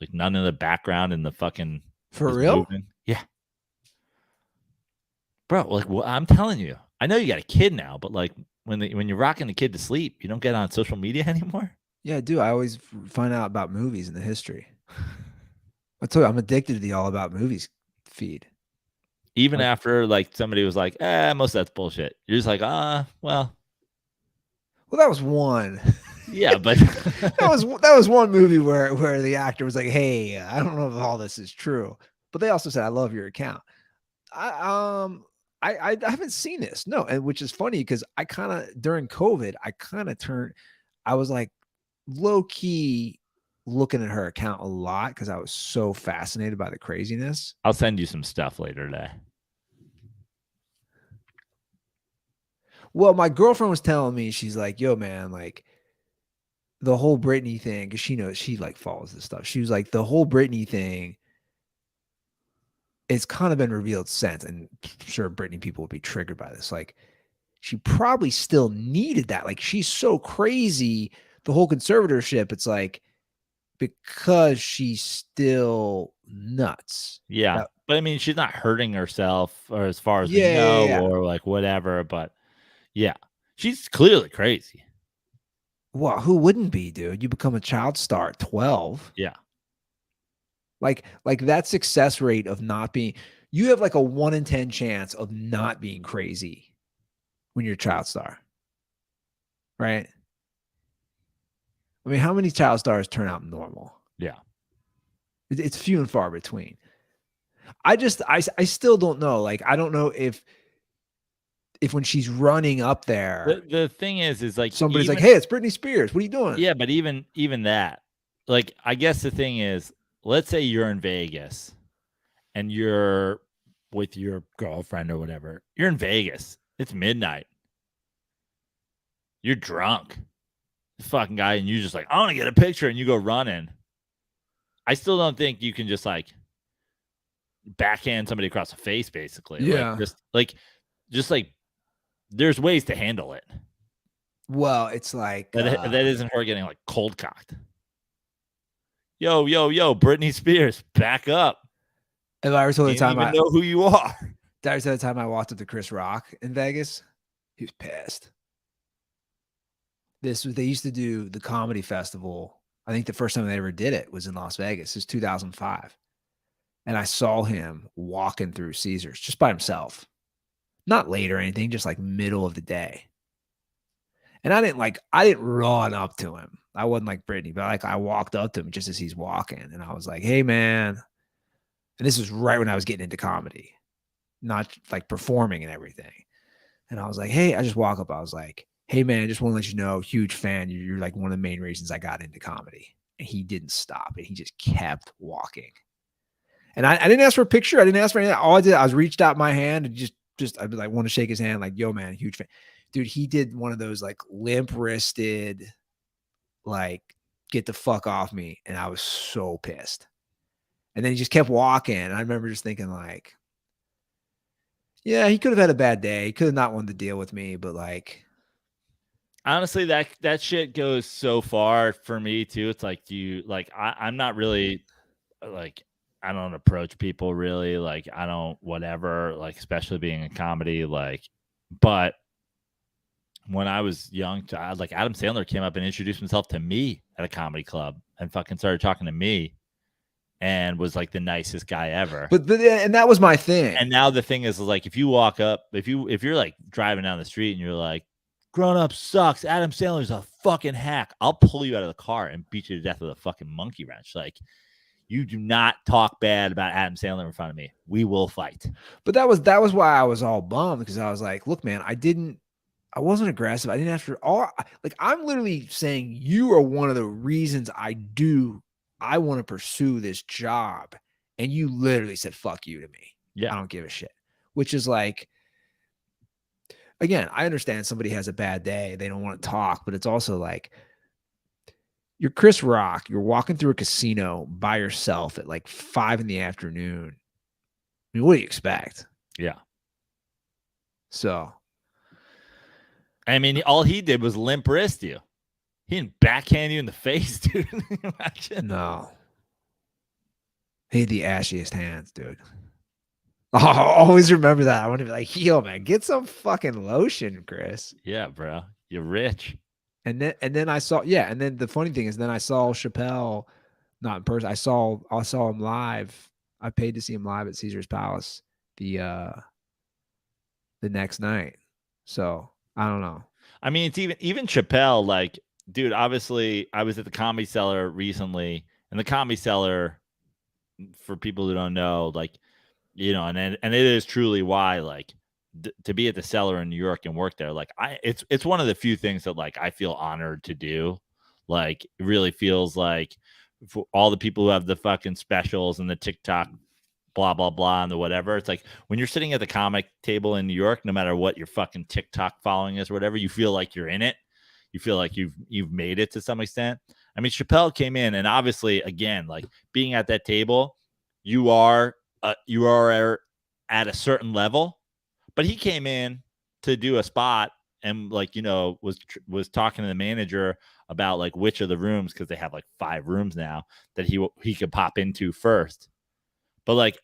Like none of the background and the fucking For real? moving. Yeah. Bro, like well, I'm telling you, I know you got a kid now, but like when you're rocking the kid to sleep, you don't get on social media anymore. Yeah, I do. I always find out about movies and the history. I told you, I'm addicted to the All About Movies feed. Even after like somebody was like, most of that's bullshit. You're just like, well, that was one. Yeah, but that was one movie where the actor was like, "Hey, I don't know if all this is true," but they also said, "I love your account." I haven't seen this, no, and which is funny because I kind of during COVID, I was like low key looking at her account a lot because I was so fascinated by the craziness. I'll send you some stuff later today. Well, my girlfriend was telling me, she's like, "Yo, man, like the whole Britney thing," because she knows she like follows this stuff. She was like, "The whole Britney thing, it's kind of been revealed since," and I'm sure Britney people would be triggered by this. Like, she probably still needed that. Like, she's so crazy, the whole conservatorship, it's like, because she's still nuts. Yeah. That- But I mean, she's not hurting herself, or as far as we Yeah, know, yeah, yeah. or like whatever. But yeah, she's clearly crazy. Well, who wouldn't be, dude? You become a child star at 12. Yeah. Like that success rate of not being, you have like a 1 in 10 chance of not being crazy when you're a child star. Right? I mean, how many child stars turn out normal? Yeah. It's few and far between. I still don't know. Like, I don't know if when she's running up there, The thing is like somebody's like, even- "Hey, it's Britney Spears. What are you doing?" yeah, but even that, like, I guess the thing is, let's say you're in Vegas and you're with your girlfriend or whatever. You're in Vegas. It's midnight. You're drunk. This fucking guy, and you just like, I want to get a picture, and you go running. I still don't think you can just like backhand somebody across the face, basically. Yeah. Just like there's ways to handle it. Well, it's like That isn't her getting like cold cocked. Yo, Britney Spears, back up. if I ever told the You time don't even know who you are. did I ever tell the time I walked up to Chris Rock in Vegas, he was pissed. They used to do the comedy festival. I think the first time they ever did it was in Las Vegas. It was 2005. And I saw him walking through Caesars just by himself. Not late or anything, just like middle of the day. And I didn't run up to him. I wasn't like Britney, but like I walked up to him just as he's walking. And I was like, "Hey, man." And this was right when I was getting into comedy, not like performing and everything. And I was like, "Hey," I just walk up. I was like, "Hey, man, just want to let you know, huge fan. You're like one of the main reasons I got into comedy." And he didn't stop. And he just kept walking. And I didn't ask for a picture. I didn't ask for anything. All I did, I was reached out my hand and just I'd be like, want to shake his hand. Like, "Yo, man, huge fan." Dude, he did one of those like limp wristed, like, get the fuck off me. And I was so pissed. And then he just kept walking. And I remember just thinking like, yeah, he could have had a bad day. He could have not wanted to deal with me, but like, Honestly, that shit goes so far for me too. It's like I'm not really like, I don't approach people really, like I don't whatever, like especially being in comedy, like, but when I was young, like Adam Sandler came up and introduced himself to me at a comedy club and fucking started talking to me and was like the nicest guy ever. but and that was my thing. And now the thing is like, if you walk up, if you're like driving down the street and you're like, "Grown Up sucks, Adam Sandler's a fucking hack," I'll pull you out of the car and beat you to death with a fucking monkey wrench. Like, you do not talk bad about Adam Sandler in front of me. We will fight. But that was why I was all bummed, because I was like, "Look, man, I wasn't aggressive. I didn't have to like, I'm literally saying you are one of the reasons I want to pursue this job." And you literally said, "Fuck you" to me. Yeah. I don't give a shit. Which is like, again, I understand somebody has a bad day. They don't want to talk, but it's also like, you're Chris Rock. You're walking through a casino by yourself at like 5 p.m. I mean, what do you expect? Yeah. So, I mean, all he did was limp wrist you. He didn't backhand you in the face, dude. Imagine. no. He had the ashiest hands, dude. I'll always remember that. I want to be like, "Yo, man, get some fucking lotion, Chris." Yeah, bro. You're rich. And then I saw, yeah, and then the funny thing is, then I saw Chappelle, not in person. I saw him live. I paid to see him live at Caesar's Palace the next night. So I don't know. I mean, it's even Chappelle, like, dude, obviously I was at the Comedy Cellar recently, and the Comedy Cellar, for people who don't know, like, you know, and it is truly why, like, to be at the Cellar in New York and work there, like, it's one of the few things that like I feel honored to do. Like, it really feels like, for all the people who have the fucking specials and the TikTok blah blah blah and the whatever, it's like when you're sitting at the comic table in New York, no matter what your fucking TikTok following is or whatever, you feel like you're in it. You feel like you've made it to some extent. I mean, Chappelle came in, and obviously, again, like, being at that table, you are at a certain level, but he came in to do a spot and like, was talking to the manager about like which of the rooms, because they have like 5 rooms now that he could pop into first. But like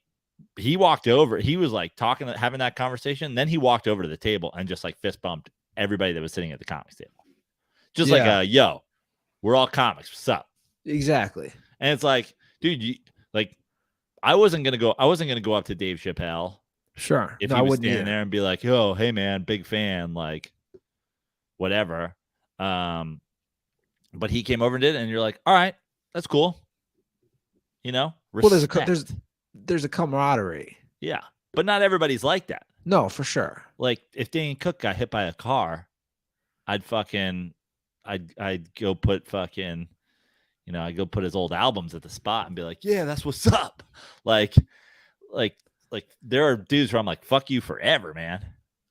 he walked over, he was like having that conversation. Then he walked over to the table and just like fist bumped everybody that was sitting at the comics table. Just like, yo, we're all comics. What's up? Exactly. And it's like, dude, I wasn't gonna go up to Dave Chappelle. Sure. If he was standing there and be like, yo, hey man, big fan, like whatever. But he came over and did it, and you're like, all right, that's cool. Well, there's a camaraderie. Yeah. But not everybody's like that. No, for sure. Like if Dane Cook got hit by a car, I'd go put fucking, I'd go put his old albums at the spot and be like, yeah, that's what's up. Like there are dudes where I'm like, fuck you forever, man.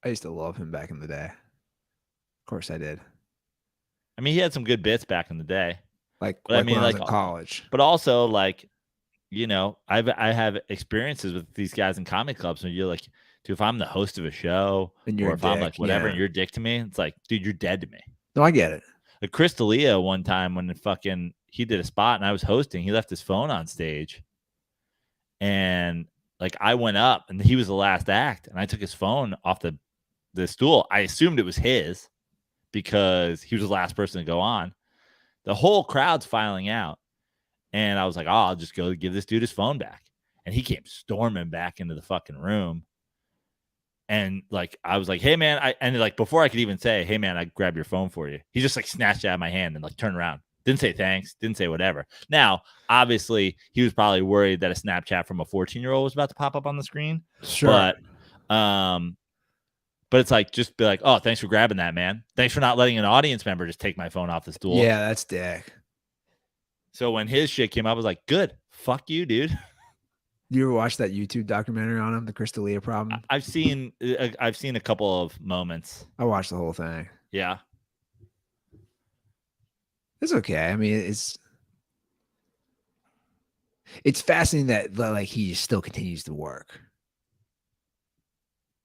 I used to love him back in the day. Of course I did. I mean, he had some good bits back in the day. When I was in college. But also like, I have experiences with these guys in comic clubs where you're like, dude, if I'm the host of a show or if I'm like whatever, and you're a dick to me, it's like, dude, you're dead to me. No, I get it. Like Chris D'Elia one time when he did a spot and I was hosting, he left his phone on stage. And like I went up and he was the last act and I took his phone off the stool. I assumed it was his because he was the last person to go on. The whole crowd's filing out. And I was like, oh, I'll just go give this dude his phone back. And he came storming back into the fucking room. And like, I was like, hey man, before I could even say, hey man, I grabbed your phone for you. He just like snatched it out of my hand and like turned around. Didn't say thanks. Didn't say whatever. Now, obviously, he was probably worried that a Snapchat from a 14-year-old was about to pop up on the screen. Sure. But it's like, just be like, oh, thanks for grabbing that, man. Thanks for not letting an audience member just take my phone off the stool. Yeah, that's dick. So when his shit came up, I was like, good. Fuck you, dude. You ever watch that YouTube documentary on him, the Chris D'Elia problem? I've seen a couple of moments. I watched the whole thing. Yeah. It's okay. I mean, it's fascinating that like he still continues to work.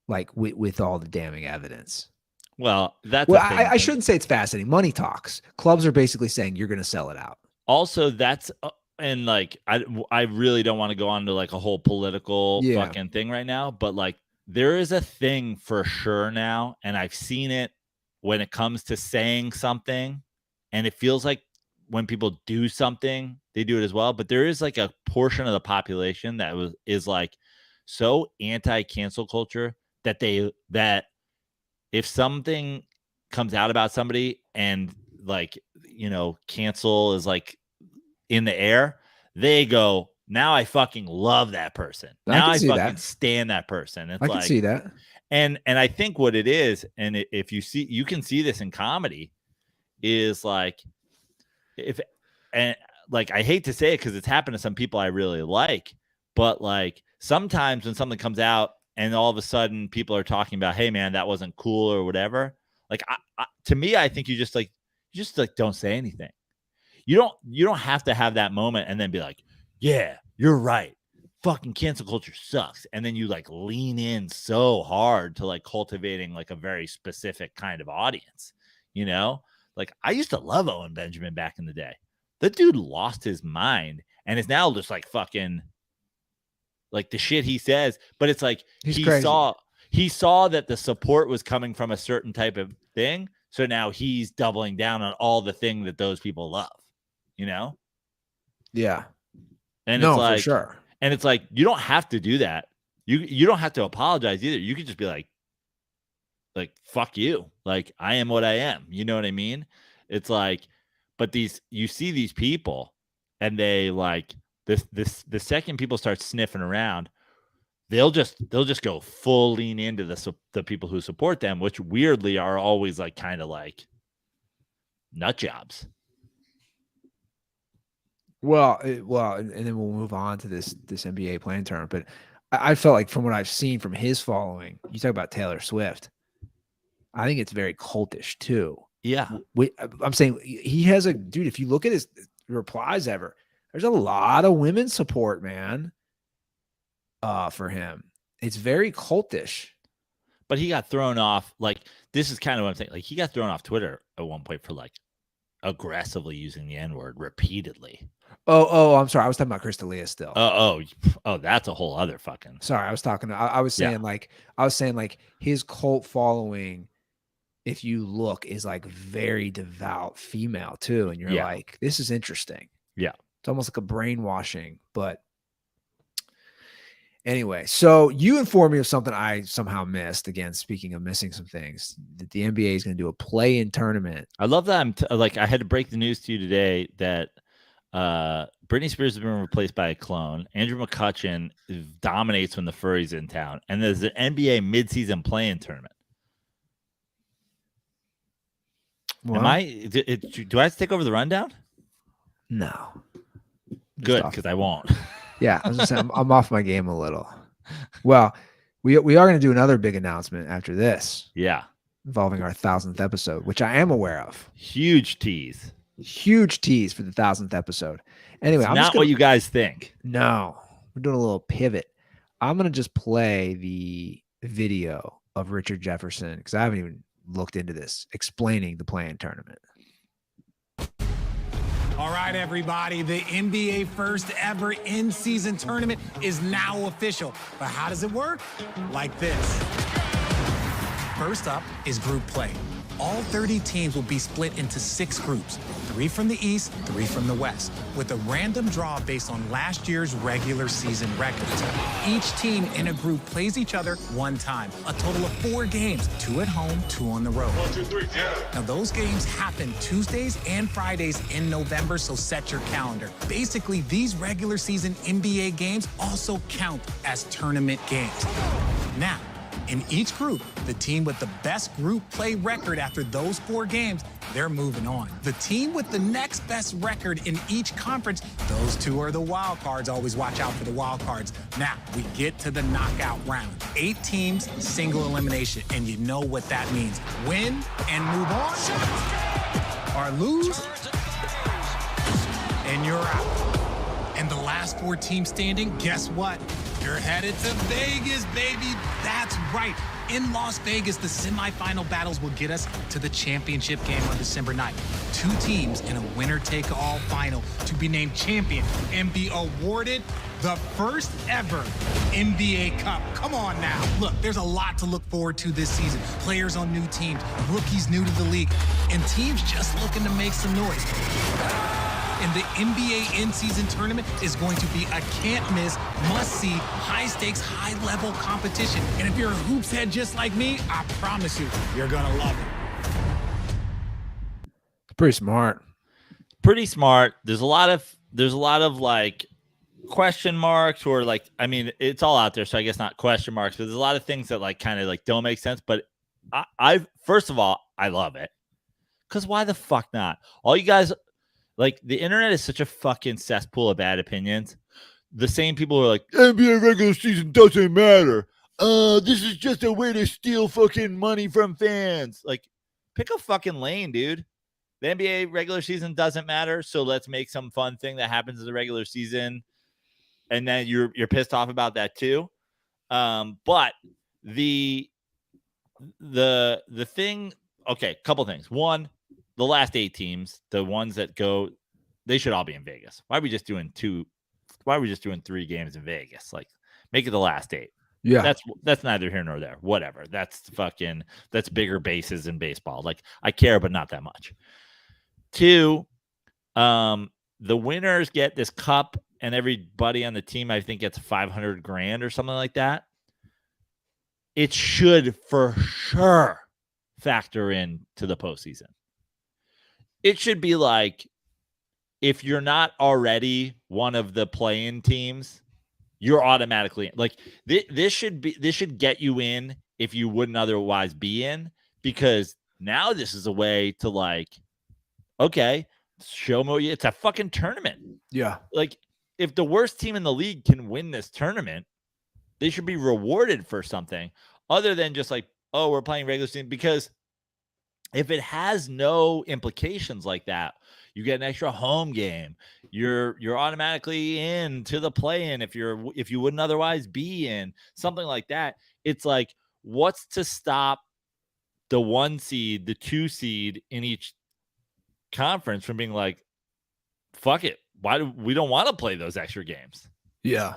Like with all the damning evidence. Well, I shouldn't say it's fascinating. Money talks. Clubs are basically saying you're going to sell it out. Also, that's and like I really don't want to go on to like a whole political fucking thing right now, but like there is a thing for sure now, and I've seen it when it comes to saying something, and it feels like when people do something, they do it as well. But there is like a portion of the population that is like so anti-cancel culture that if something comes out about somebody and like, cancel is like in the air, they go, now I fucking love that person. Now I fucking stand that person. It's I can see that. And I think what it is, and if you can see this in comedy, is like, I hate to say it because it's happened to some people I really like, but like sometimes when something comes out and all of a sudden people are talking about, hey man, that wasn't cool or whatever. Like to me, I think you just don't say anything. You don't have to have that moment and then be like, yeah, you're right. Fucking cancel culture sucks. And then you like lean in so hard to like cultivating like a very specific kind of audience, Like I used to love Owen Benjamin back in the day. The dude lost his mind and is now just like fucking like the shit he says. But it's like he saw that the support was coming from a certain type of thing. So now he's doubling down on all the thing that those people love, Yeah. And it's like, for sure. And it's like, you don't have to do that. You don't have to apologize either. You could just be like, fuck you. Like, I am what I am. You know what I mean? It's like, but you see these people and they like the second people start sniffing around, they'll just go full lean into the people who support them, which weirdly are always like kind of like nut jobs. Well, and then we'll move on to this NBA playing tournament. But I felt like from what I've seen from his following, you talk about Taylor Swift. I think it's very cultish too. Yeah, I'm saying he has dude. If you look at his replies ever, there's a lot of women support, man. For him, it's very cultish. But he got thrown off. Like, this is kind of what I'm saying. Like, he got thrown off Twitter at one point for like aggressively using the N-word repeatedly. Oh, I'm sorry. I was talking about Chris D'Elia still. Oh, that's a whole other fucking. Sorry, I was talking. I was saying like his cult following, if you look, is like very devout female too, and you're like, this is interesting. Yeah, it's almost like a brainwashing. But anyway, so you informed me of something I somehow missed. Again, speaking of missing some things, that the NBA is going to do a play-in tournament. I love that. I had to break the news to you today that Britney Spears has been replaced by a clone. Andrew McCutchen dominates when the furries in town, and there's an NBA midseason play-in tournament. Well, do I have to take over the rundown? No. Good, because I won't. Yeah, I was just saying, I'm off my game a little. Well, we are going to do another big announcement after this. Yeah. Involving our 1000th episode, which I am aware of. Huge tease for the 1000th episode. Anyway, it's not what you guys think. No, we're doing a little pivot. I'm going to just play the video of Richard Jefferson, because I haven't even looked into this, explaining the play-in tournament. All right, everybody, the NBA first ever in-season tournament is now official. But how does it work? Like this. First up is group play. All 30 teams will be split into 6 groups, 3 from the East, 3 from the West, with a random draw based on last year's regular season records. Each team in a group plays each other 1 time, a total of 4 games, 2 at home, 2 on the road. 1, 2, 3, yeah. Now, those games happen Tuesdays and Fridays in November, so set your calendar. Basically, these regular season NBA games also count as tournament games. Now, in each group, the team with the best group play record after those 4 games, they're moving on. The team with the next best record in each conference, those 2 are the wild cards. Always watch out for the wild cards. Now, we get to the knockout round. 8 teams, single elimination, and you know what that means. Win and move on, or lose, and you're out. And the last 4 teams standing, guess what? You're headed to Vegas, baby. That's right. In Las Vegas, the semifinal battles will get us to the championship game on December 9th. 2 teams in a winner-take-all final to be named champion and be awarded the first ever NBA Cup. Come on now. Look, there's a lot to look forward to this season. Players on new teams, rookies new to the league, and teams just looking to make some noise. And the NBA in-season tournament is going to be a can't-miss, must-see, high-stakes, high-level competition. And if you're a hoops head just like me, I promise you, you're going to love it. Pretty smart. Pretty smart. There's a lot of like question marks, or like, I mean, it's all out there, so I guess not question marks, but there's a lot of things that like kind of like don't make sense. But I first of all, I love it, because why the fuck not? All you guys. Like, the internet is such a fucking cesspool of bad opinions. The same people who are like, NBA regular season doesn't matter. This is just a way to steal fucking money from fans. Like, pick a fucking lane, dude. The NBA regular season doesn't matter, so let's make some fun thing that happens in the regular season, and then you're pissed off about that too. But the thing, okay, couple things. One, the last 8 teams, the ones that go, they should all be in Vegas. Why are we just doing 2? Why are we just doing 3 games in Vegas? Like, make it the last 8. Yeah. That's neither here nor there. Whatever. That's bigger bases in baseball. Like, I care, but not that much. 2, the winners get this cup, and everybody on the team, I think, gets $500,000 or something like that. It should for sure factor in to the postseason. It should be like, if you're not already one of the play-in teams, you're automatically like, this should get you in if you wouldn't otherwise be in, because now this is a way to like, okay, show me it's a fucking tournament. Yeah. Like, if the worst team in the league can win this tournament, they should be rewarded for something other than just like, oh, we're playing regular season. Because if it has no implications like that, you get an extra home game. You're automatically in to the play-in if you wouldn't otherwise be in, something like that. It's like, what's to stop the 1 seed, the 2 seed in each conference from being like, fuck it. Why do we don't want to play those extra games? Yeah.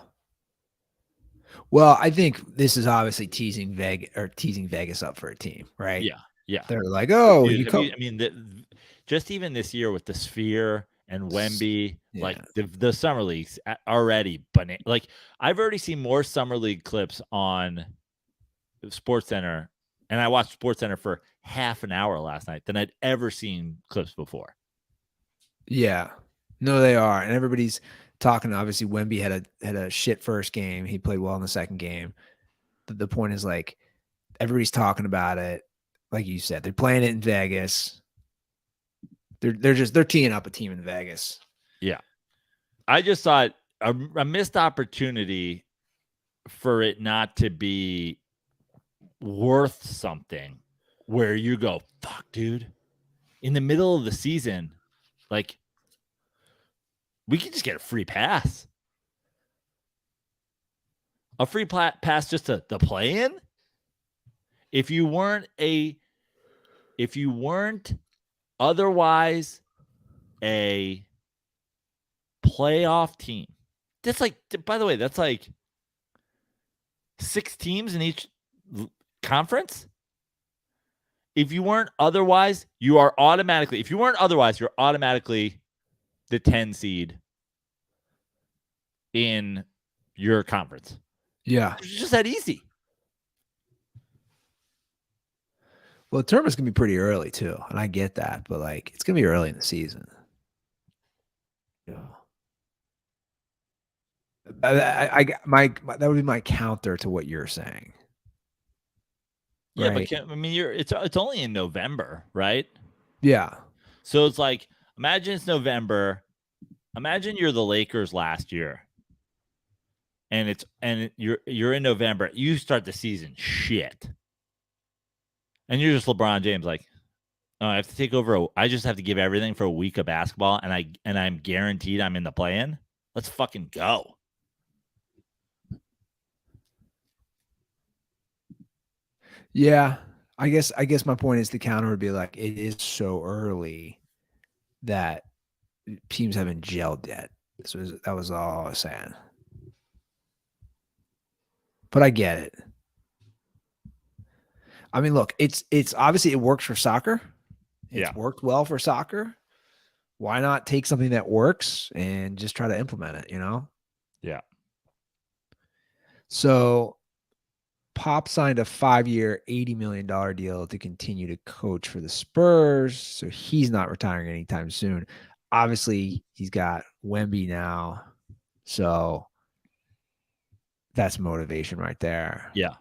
Well, I think this is obviously teasing Vegas up for a team, right? Yeah. Yeah. They're like, oh, Dude, just even this year with the Sphere and Wemby, like the summer leagues already, but like I've already seen more summer league clips on SportsCenter, and I watched SportsCenter for half an hour last night than I'd ever seen clips before. Yeah, no, they are, and everybody's talking. Obviously, Wemby had a shit first game. He played well in the second game. The point is, like, everybody's talking about it. Like you said, they're playing it in Vegas. They're teeing up a team in Vegas. Yeah, I just thought a missed opportunity for it not to be worth something, where you go, fuck, dude, in the middle of the season, like, we could just get a free pass. A free pass just to the play-in? If you weren't otherwise a playoff team. That's like, by the way, that's like 6 teams in each conference. If you weren't otherwise, you're automatically the 10 seed in your conference. Yeah. It's just that easy. Well, the tournament's gonna be pretty early too, and I get that, but like it's gonna be early in the season. Yeah. That would be my counter to what you're saying. Yeah, right? but I mean, it's only in November, right? Yeah. So it's like, imagine it's November. Imagine you're the Lakers last year, and you're in November. You start the season shit, and you're just LeBron James. Like, oh, I have to take over. I just have to give everything for a week of basketball, and I'm guaranteed I'm in the play-in. Let's fucking go. Yeah. I guess my point is the counter would be like, it is so early that teams haven't gelled yet. That was all I was saying. But I get it. I mean, look, it's obviously it works for soccer. It's worked well for soccer. Why not take something that works and just try to implement it, you know? Yeah. So Pop signed a 5-year, $80 million deal to continue to coach for the Spurs. So he's not retiring anytime soon. Obviously, he's got Wemby now. So that's motivation right there. Yeah.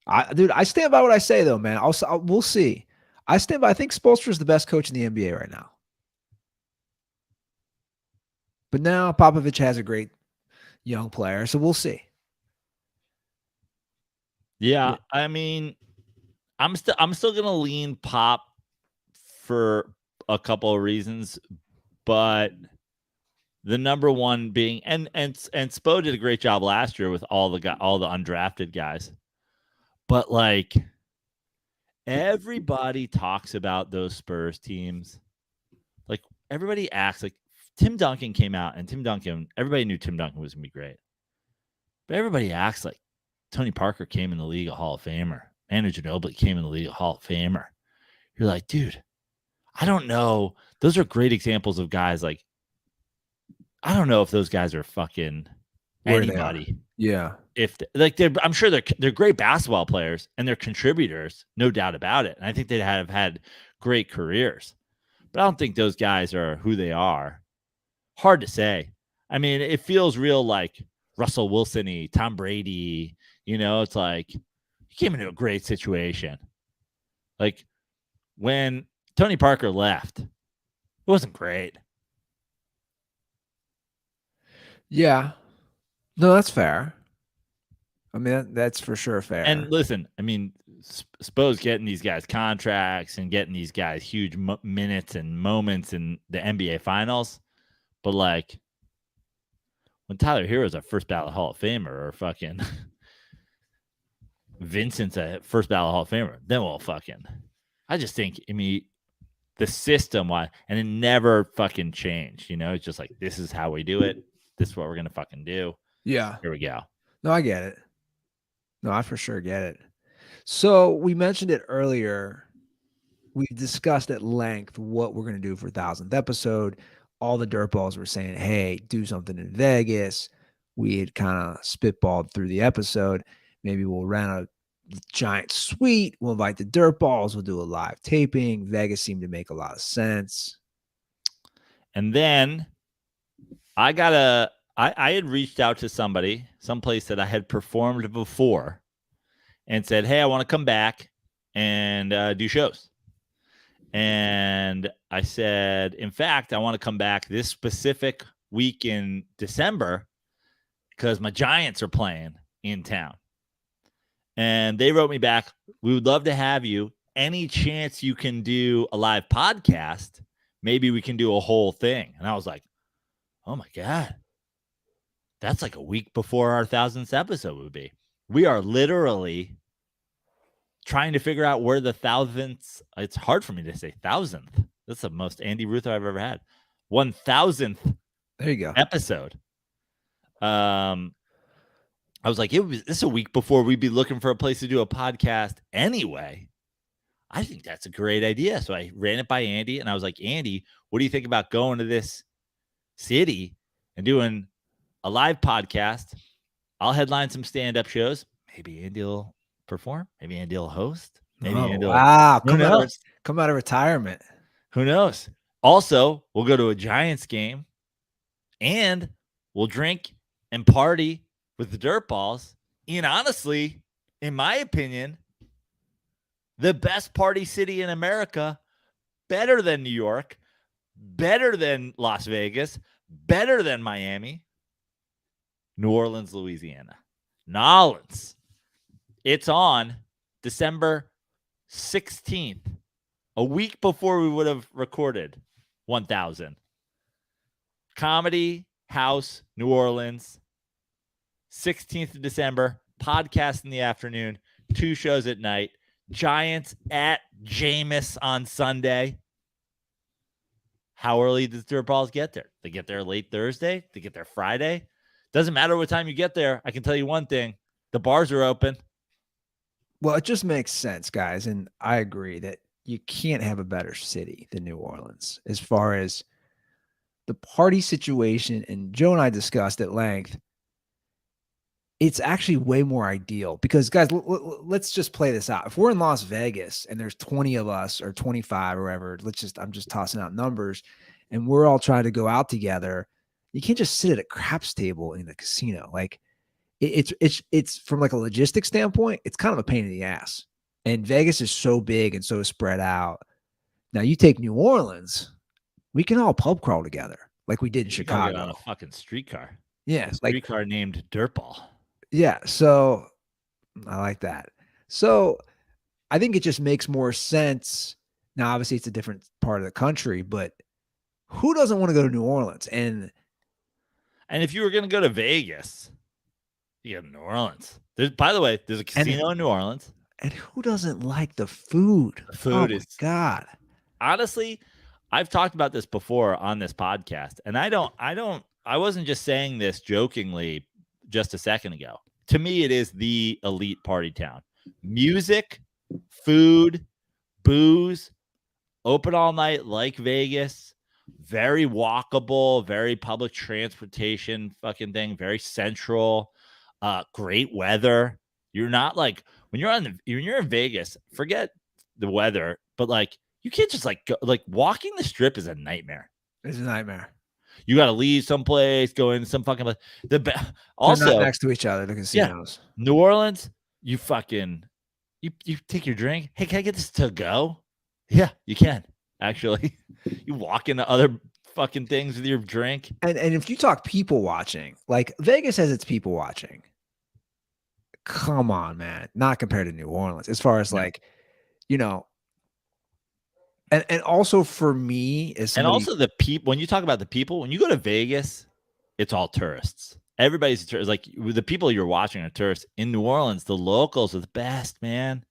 I stand by what I say, though, man. We'll see. I stand by. I think Spoelstra is the best coach in the NBA right now. But now Popovich has a great young player, so we'll see. Yeah, I mean, I'm still gonna lean Pop for a couple of reasons, but the number one being and Spo did a great job last year with all the undrafted guys, but like everybody talks about those Spurs teams, like everybody acts like Tim Duncan came out, and everybody knew Tim Duncan was gonna be great, but everybody acts like Tony Parker came in the league a Hall of Famer. Manu Ginobili came in the league a Hall of Famer. You're like, dude, I don't know. Those are great examples of guys. Like, I don't know if those guys are fucking anybody. Yeah. I'm sure they're great basketball players and they're contributors, no doubt about it. And I think they'd have had great careers. But I don't think those guys are who they are. Hard to say. I mean, it feels real like Russell Wilson-y, Tom Brady. You know, it's like he came into a great situation. Like when Tony Parker left, it wasn't great. Yeah. No, that's fair. I mean, that's for sure fair. And listen, I mean, Spo's getting these guys contracts and getting these guys huge minutes and moments in the NBA Finals. But like when Tyler Hero's a first ballot Hall of Famer or fucking Vincent's a first ballot Hall of Famer, then we'll fucking. I just think, I mean, the system, why, and it never fucking changed. You know, it's just like, this is how we do it. This is what we're gonna fucking do. Yeah. Here we go. No, I get it. No, I for sure get it. So we mentioned it earlier. We discussed at length what we're going to do for 1,000th episode. All the dirtballs were saying, hey, do something in Vegas. We had kind of spitballed through the episode. Maybe we'll rent a giant suite. We'll invite the dirtballs. We'll do a live taping. Vegas seemed to make a lot of sense. And then I had reached out to somebody, someplace that I had performed before, and said, hey, I want to come back and do shows. And I said, in fact, I want to come back this specific week in December because my Giants are playing in town. And they wrote me back, we would love to have you. Any chance you can do a live podcast? Maybe we can do a whole thing. And I was like, oh my God. That's like a week before our 1,000th episode would be. We are literally trying to figure out where the 1,000th. It's hard for me to say 1,000th. That's the most Andy Ruther I've ever had. 1,000th. There you go. Episode. I was like, this is a week before we'd be looking for a place to do a podcast anyway. I think that's a great idea. So I ran it by Andy, and I was like, Andy, what do you think about going to this city and doing a live podcast? I'll headline some stand-up shows. Maybe Andy will perform. Maybe Andy will host. Maybe Andy will. Wow. Come out of retirement. Who knows? Also, we'll go to a Giants game, and we'll drink and party with the Dirtballs. And honestly, in my opinion, the best party city in America, better than New York, better than Las Vegas, better than Miami, New Orleans, Louisiana. Nolens. It's on December 16th, a week before we would have recorded 1,000. Comedy House, New Orleans, 16th of December, podcast in the afternoon, 2 shows at night, Giants at Jameis on Sunday. How early does Dirtballs get there? They get there late Thursday? They get there Friday? Doesn't matter what time you get there. I can tell you one thing. The bars are open. Well, it just makes sense, guys. And I agree that you can't have a better city than New Orleans as far as the party situation. And Joe and I discussed at length. It's actually way more ideal because, guys, let's just play this out. If we're in Las Vegas and there's 20 of us or 25 or whatever, I'm just tossing out numbers, and we're all trying to go out together. You can't just sit at a craps table in the casino. Like it's from like a logistics standpoint, it's kind of a pain in the ass. And Vegas is so big and so spread out. Now you take New Orleans, we can all pub crawl together like we did in Chicago. Get on a fucking streetcar. Yeah, Streetcar named Dirtball. Yeah, so I like that. So I think it just makes more sense. Now, obviously, it's a different part of the country, but who doesn't want to go to New Orleans? And if you were going to go to Vegas, you go to New Orleans. By the way, there's a casino in New Orleans. And who doesn't like the food? The food is God. Honestly, I've talked about this before on this podcast, and I wasn't just saying this jokingly just a second ago. To me, it is the elite party town. Music, food, booze, open all night like Vegas, very walkable, very public transportation fucking thing, very central, great weather. You're not like when you're in Vegas, forget the weather, but like you can't just like go, like walking the strip is a nightmare. It's a nightmare. You got to leave someplace, go into some fucking place. Also, they're not next to each other, the casinos. Yeah, New Orleans, you take your drink. Hey, can I get this to go? Yeah, you can. Actually, you walk into other fucking things with your drink. And if you talk people watching, like Vegas has its people watching. Come on, man. Not compared to New Orleans. As far as like, you know, and also for me, and also the people, when you talk about the people, when you go to Vegas, it's all tourists. Everybody's a tourist. Like the people you're watching are tourists. In New Orleans, the locals are the best, man.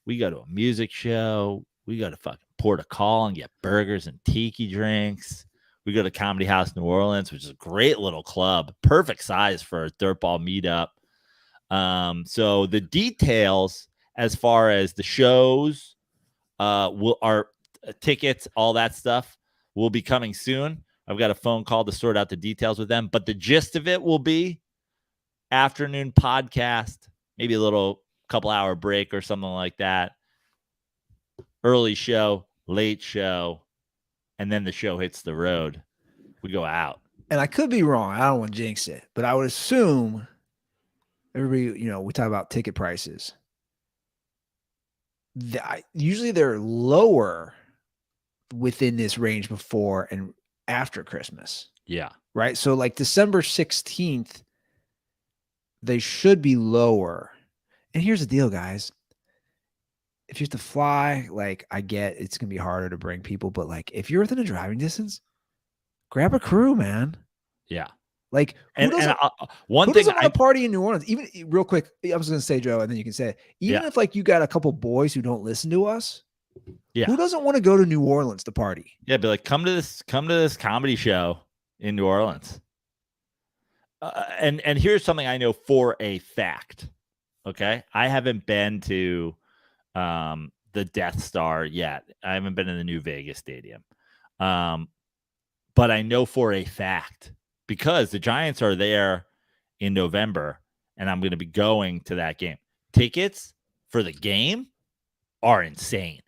We go to a music show. We go to fucking Port of Call and get burgers and tiki drinks. We go to Comedy House New Orleans, which is a great little club, perfect size for a dirtball meetup. So the details as far as the shows, our tickets, all that stuff will be coming soon. I've got a phone call to sort out the details with them, but the gist of it will be afternoon podcast, maybe a little couple hour break or something like that. Early show, late show, and then the show hits the road. We go out. And I could be wrong. I don't want to jinx it, but I would assume everybody, we talk about ticket prices. Usually they're lower within this range before and after Christmas. Yeah. Right. So like December 16th, they should be lower. And here's the deal, guys. If you have to fly, like I get it's going to be harder to bring people, but like if you're within a driving distance, grab a crew, man. Yeah. Like one who thing doesn't want to party in New Orleans? Even real quick, I was going to say, Joe, and then you can say it. Even if like you got a couple boys who don't listen to us, who doesn't want to go to New Orleans to party? Yeah, be like, come to this comedy show in New Orleans. And here's something I know for a fact. Okay, I haven't been to the Death Star yet. I haven't been in the new Vegas stadium, but I know for a fact because the Giants are there in November, and I'm going to be going to that game. Tickets for the game are insane.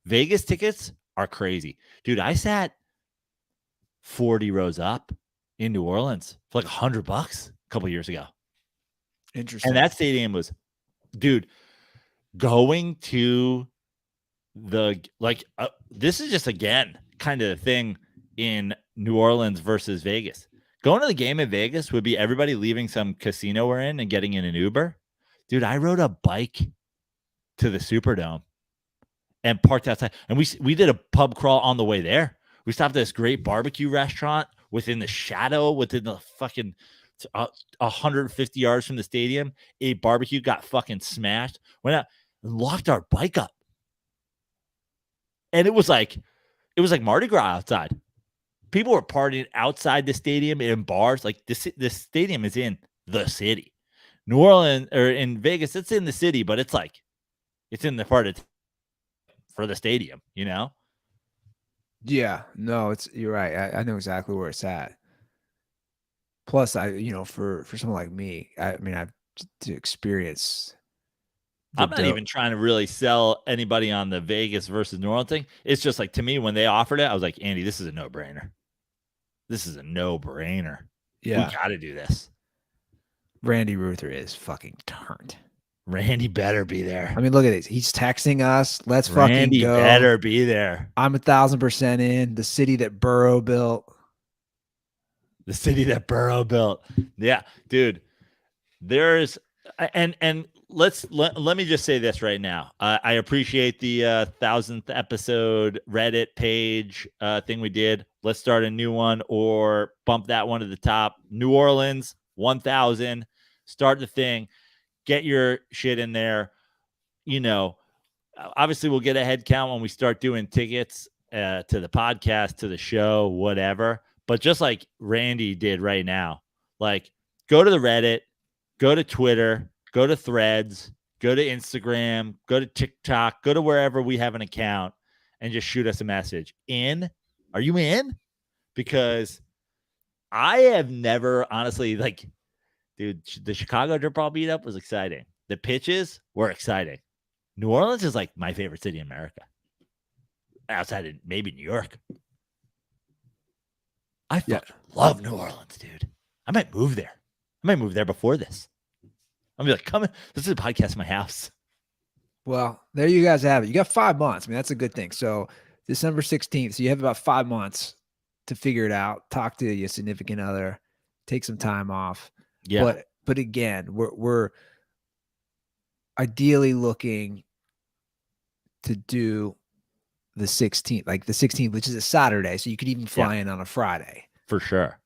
Vegas tickets are crazy. Dude, I sat 40 rows up in New Orleans for like $100 a couple years ago. Interesting. And that stadium was, dude, going to the, this is just, again, kind of the thing in New Orleans versus Vegas. Going to the game in Vegas would be everybody leaving some casino we're in and getting in an Uber. Dude, I rode a bike to the Superdome and parked outside. And we did a pub crawl on the way there. We stopped at this great barbecue restaurant within the shadow, within the fucking 150 yards from the stadium. Ate barbecue, got fucking smashed, went out and locked our bike up. And it was like Mardi Gras outside. People were partying outside the stadium in bars. Like this stadium is in the city. New Orleans or in Vegas, it's in the city, but it's like it's in the part of for the stadium, Yeah, no, you're right. I know exactly where it's at. Plus, for someone like me, I mean, I've to experience. I'm not even trying to really sell anybody on the Vegas versus New Orleans thing. It's just like, to me, when they offered it, I was like, Andy, this is a no-brainer. This is a no-brainer. Yeah, we got to do this. Randy Ruther is fucking turned. Randy better be there. I mean, look at this. He's texting us. Let's Randy fucking go. Better be there. I'm 1,000% in. The city that Burrow built. The city that Burrow built. Yeah, dude. There's and let me just say this right now. I appreciate the 1,000th episode Reddit page thing we did. Let's start a new one or bump that one to the top. New Orleans 1,000. Start the thing. Get your shit in there. Obviously we'll get a head count when we start doing tickets to the podcast, to the show, whatever. But just like Randy did right now, like go to the Reddit, go to Twitter, go to Threads, go to Instagram, go to TikTok, go to wherever we have an account and just shoot us a message. Are you in? Because I have never, honestly, dude, the Chicago Dirtball meetup was exciting. The pitches were exciting. New Orleans is like my favorite city in America. Outside of maybe New York. I love New Orleans, dude. I might move there. I might move there before this. I'll be like, come in. This is a podcast in my house. Well, there you guys have it. You got 5 months. I mean, that's a good thing. So December 16th. So you have about 5 months to figure it out. Talk to your significant other. Take some time off. Yeah. But again, we're ideally looking to do the 16th, like the 16th, which is a Saturday. So you could even fly in on a Friday. For sure.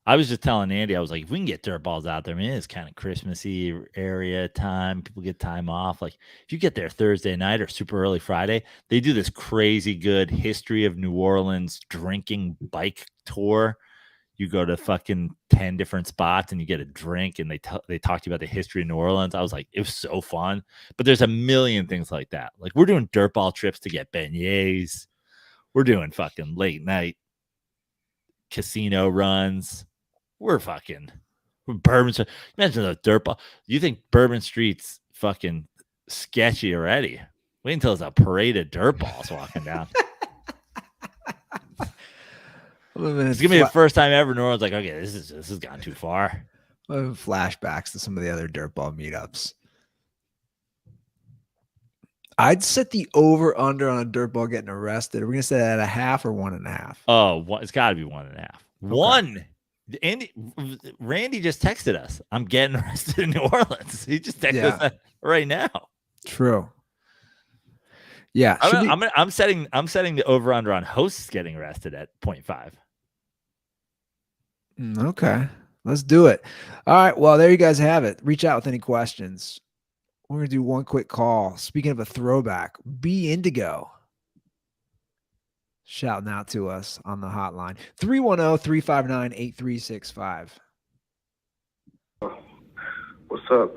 I was just telling Andy, I was like, if we can get dirt balls out there, I mean, it's kind of Christmassy area time. People get time off. Like, if you get there Thursday night or super early Friday, they do this crazy good history of New Orleans drinking bike tour. You go to fucking 10 different spots and you get a drink, and they talk to you about the history of New Orleans. I was like, it was so fun. But there's a million things like that. Like, we're doing dirt ball trips to get beignets. We're doing fucking late night casino runs. We're Bourbon Street. Imagine the dirt ball. You think Bourbon Street's fucking sketchy already? Wait until there's a parade of dirt balls walking down. It's gonna be the first time ever New Orleans like, okay, this has gone too far. Flashbacks to some of the other dirt ball meetups. I'd set the over under on a dirt ball getting arrested. Are we gonna set it at 1/2 or 1.5? Oh, it's got to be 1.5. Okay. One. Randy just texted us. I'm getting arrested in New Orleans. He just texted us that right now. True. Yeah, I'm setting the over under on hosts getting arrested at 0.5. Okay, let's do it. All right. Well, there you guys have it. Reach out with any questions. We're gonna do one quick call. Speaking of a throwback, Be Indigo shouting out to us on the hotline 310-359-8365. What's up?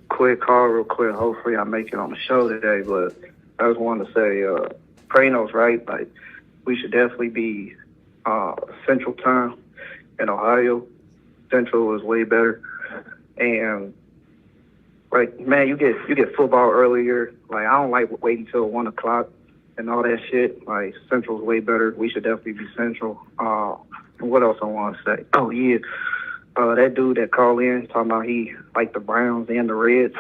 Quick call, real quick. Hopefully I make it on the show today, but I just wanted to say, Prano's right. Like, we should definitely be Central Time in Ohio. Central is way better. And like, man, you get football earlier. Like, I don't like waiting till 1 o'clock and all that shit. Like, Central's way better. We should definitely be Central. And what else I want to say? Oh yeah, that dude that called in talking about he like the Browns and the Reds.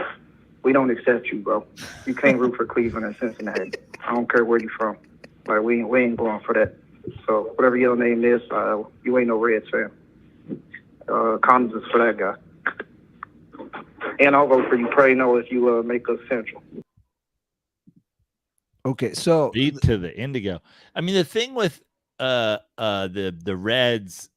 We don't accept you, bro. You can't root for Cleveland and Cincinnati. I don't care where you from. Like, we ain't going for that. So whatever your name is, you ain't no Reds fan. Condolences for that guy. And I'll vote for you, Prano, if you make us Central. Okay, so Beat to the Indigo. I mean, the thing with the Reds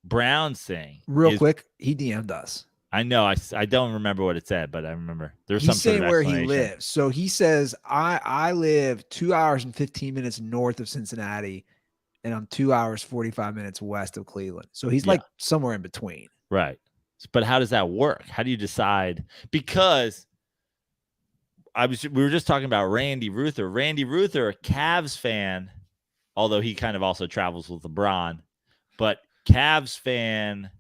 Browns thing. Real quick, he DM'd us. I know. I don't remember what it said, but I remember there's He's some sort saying of where he lives. So he says, I live 2 hours and 15 minutes north of Cincinnati, and I'm 2 hours 45 minutes west of Cleveland. So he's like somewhere in between. Right. But how does that work? How do you decide? Because we were just talking about Randy Ruther. Randy Ruther, a Cavs fan, although he kind of also travels with LeBron, but Cavs fan,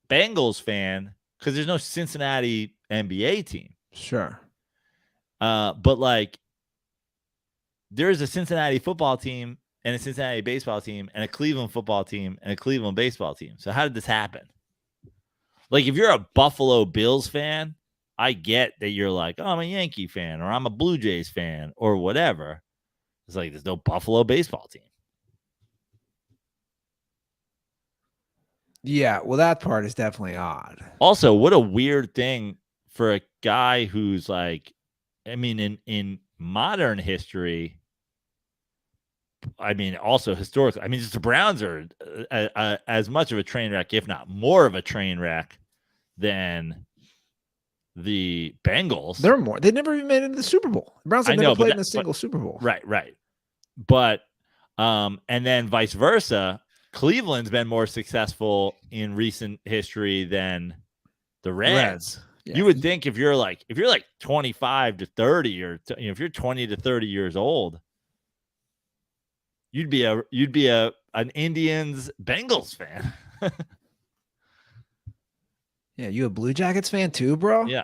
Bengals fan, because there's no Cincinnati NBA team. Sure. But like, there's a Cincinnati football team and a Cincinnati baseball team and a Cleveland football team and a Cleveland baseball team. So how did this happen? Like, if you're a Buffalo Bills fan, I get that you're like, oh, I'm a Yankee fan, or I'm a Blue Jays fan, or whatever. It's like, there's no Buffalo baseball team. Yeah, well, that part is definitely odd. Also, what a weird thing for a guy who's like, I mean, in modern history, I mean, also historically, I mean, just the Browns are as much of a train wreck, if not more of a train wreck, than the Bengals. They're more. They never even made it into the Super Bowl. The Browns have never played in a single Super Bowl. Right. But and then vice versa, Cleveland's been more successful in recent history than the Reds. Yeah. You would think if you're like 25 to 30, or if you're 20 to 30 years old, you'd be an Indians Bengals fan. Yeah, you a Blue Jackets fan too, bro? Yeah.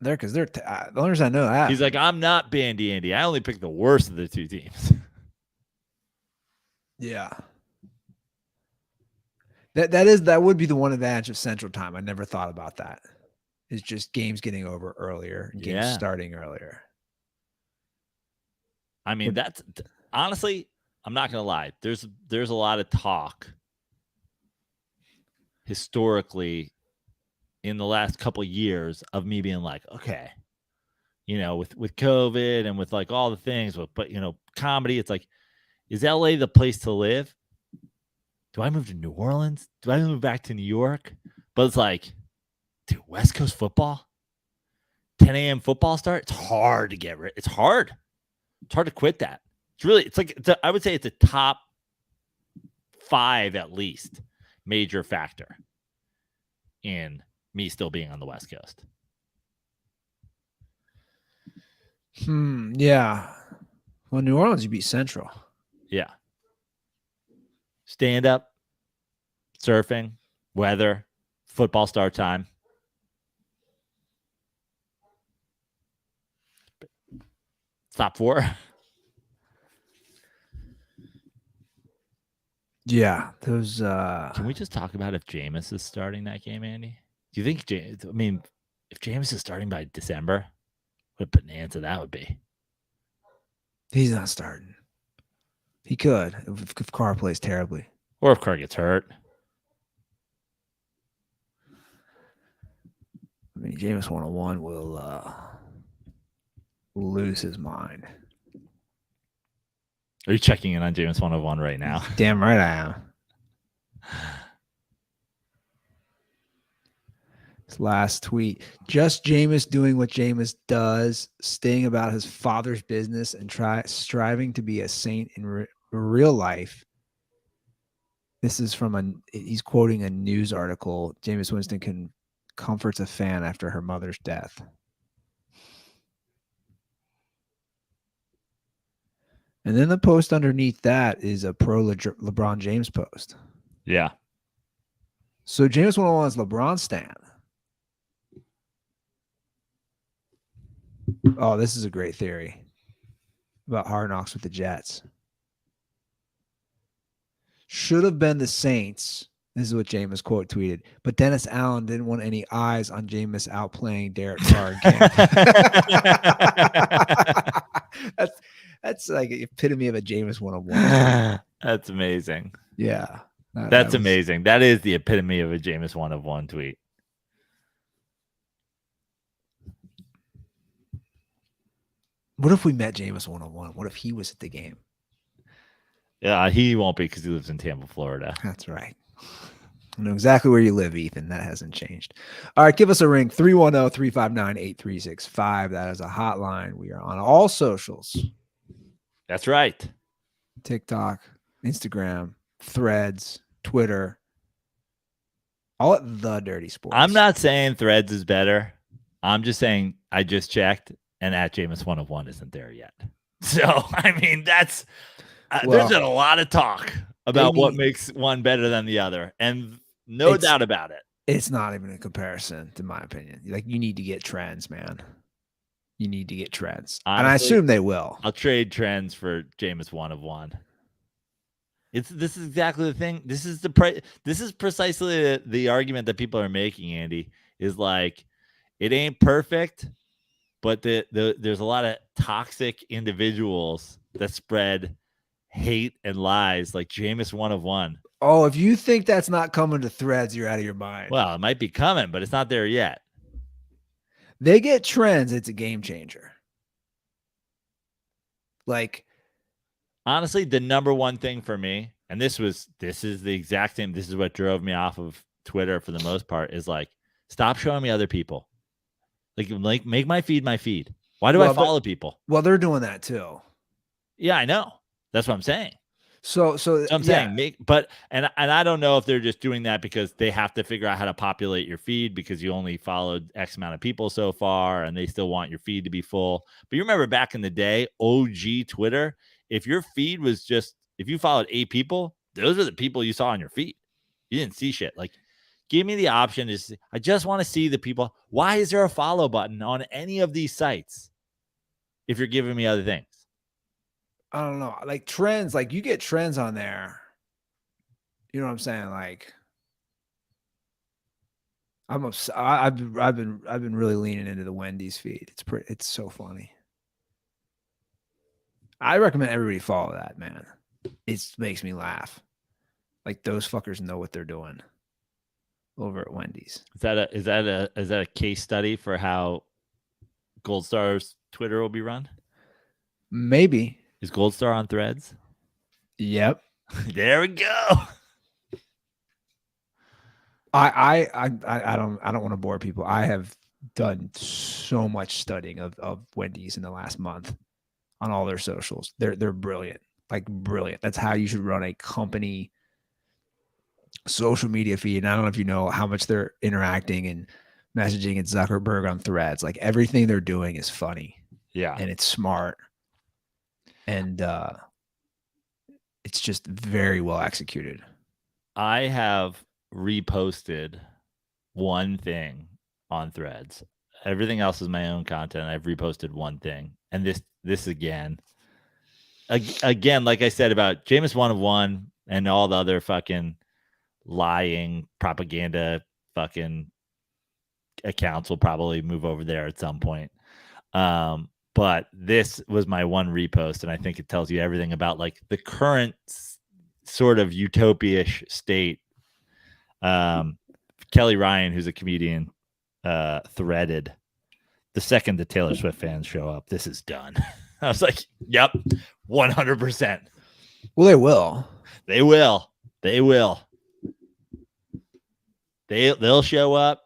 Because they're the only reason I know that. He's like, I'm not Bandy Andy. I only picked the worst of the two teams. Yeah. That would be the one advantage of Central Time. I never thought about that. It's just games getting over earlier, games starting earlier. I mean, that's honestly, I'm not gonna lie. There's a lot of talk historically in the last couple of years of me being like, okay, with COVID and with like all the things, but comedy, it's like, is LA the place to live? do I move to New Orleans? Do I move back to New York? But it's like, dude, West Coast football, 10 a.m. football start. It's hard to get rid. It's hard. It's hard to quit that. I would say it's a top 5 at least major factor in me still being on the West Coast. Yeah. Well, New Orleans, you beat Central. Yeah. Stand up, surfing, weather, football start time. Top 4. Yeah, those. Can we just talk about if Jameis is starting that game, Andy? Do you think? If Jameis is starting by December, what a bonanza that would be. He's not starting. He could if Carr plays terribly, or if Carr gets hurt. I mean, Jameis 101 will lose his mind. Are you checking in on Jameis 101 right now? Damn right I am. His last tweet, just Jameis doing what Jameis does, staying about his father's business and striving to be a saint in real life. This is from he's quoting a news article. Jameis Winston comforts a fan after her mother's death. And then the post underneath that is a pro LeBron James post. Yeah. So James 101 is LeBron stan. Oh, this is a great theory about Hard Knocks with the Jets. Should have been the Saints. This is what Jameis quote tweeted. But Dennis Allen didn't want any eyes on Jameis outplaying Derek Carr in camp. That's like the epitome of a Jameis 101. That's amazing. Yeah. That's amazing. That is the epitome of a Jameis 101 tweet. What if we met Jameis 101? What if he was at the game? Yeah, he won't be because he lives in Tampa, Florida. That's right. I know exactly where you live, Ethan. That hasn't changed. All right, give us a ring, 310-359-8365. That is a hotline. We are on all socials. That's right. TikTok, Instagram, Threads, Twitter, all at The Dirty Sports. I'm not saying Threads is better. I'm just saying I just checked, and at Jameis 101 isn't there yet. So, I mean, that's there's been a lot of talk about what makes one better than the other, and no doubt about it. It's not even a comparison, in my opinion. Like, you need to get trends, man. You need to get trends. Honestly, and I assume they will. I'll trade trends for Jameis 101. This is exactly the thing. This is precisely the argument that people are making, Andy, is like, it ain't perfect, but there's a lot of toxic individuals that spread hate and lies like Jameis 101. Oh, if you think that's not coming to Threads, you're out of your mind. Well, it might be coming, but it's not there yet. They get trends. It's a game changer. Like, honestly, the number one thing for me, and this is the exact same. This is what drove me off of Twitter for the most part, is like, stop showing me other people. Like make my feed my feed. Why do I follow people? Well, they're doing that too. Yeah, I know. That's what I'm saying. So I'm saying, and I don't know if they're just doing that because they have to figure out how to populate your feed because you only followed X amount of people so far, and they still want your feed to be full. But you remember back in the day, OG Twitter, if your feed was if you followed 8 people, those are the people you saw on your feed. You didn't see shit. Like, give me the option. I just want to see the people. Why is there a follow button on any of these sites if you're giving me other things? I don't know. Like trends, like you get trends on there. You know what I'm saying? Like, I've been really leaning into the Wendy's feed. It's so funny. I recommend everybody follow that, man. It makes me laugh. Like, those fuckers know what they're doing over at Wendy's. Is that a case study for how Gold Star's Twitter will be run? Maybe. Is Gold Star on Threads? Yep. There we go. I don't want to bore people. I have done so much studying of Wendy's in the last month on all their socials. They're brilliant, like brilliant. That's how you should run a company social media feed. And I don't know if you know how much they're interacting and messaging at Zuckerberg on Threads. Like everything they're doing is funny. Yeah. And it's smart. And it's just very well executed. I have reposted one thing on Threads. Everything else is my own content. I've reposted one thing. And this again, like I said about Jameis 1 of 1 and all the other fucking lying propaganda fucking accounts will probably move over there at some point. But this was my one repost, and I think it tells you everything about like the current sort of utopia-ish state. Kelly Ryan, who's a comedian, threaded, the second the Taylor Swift fans show up, this is done. I was like, yep, 100%. Well, they will. They will. They will. They'll show up.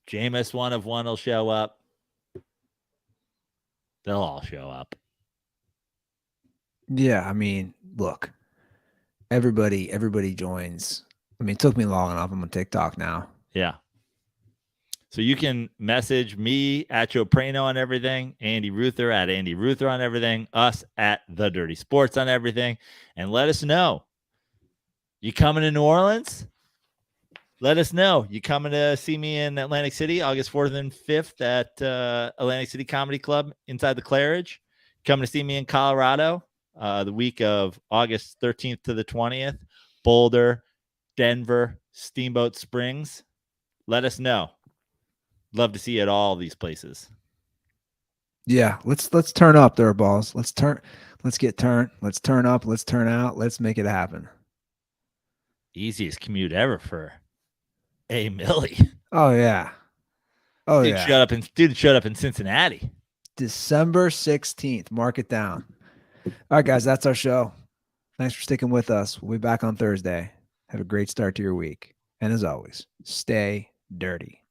Jameis 1 of 1 will show up. They'll all show up. Yeah, I mean, look, everybody joins. I mean, it took me long enough. I'm on TikTok now. Yeah. So you can message me at Joe Prano on everything, Andy Ruther at Andy Ruther on everything, us at The Dirty Sports on everything, and let us know. You coming to New Orleans? Let us know. You coming to see me in Atlantic City, August 4th and 5th at Atlantic City Comedy Club inside the Claridge. Coming to see me in Colorado the week of August 13th to the 20th. Boulder, Denver, Steamboat Springs. Let us know. Love to see you at all these places. Yeah, let's turn up there, balls. Let's get turned. Let's turn up. Let's turn out. Let's make it happen. Easiest commute ever for A. Millie. Oh yeah. Oh dude yeah. Showed up in Cincinnati. December 16th. Mark it down. All right, guys, that's our show. Thanks for sticking with us. We'll be back on Thursday. Have a great start to your week. And as always, stay dirty.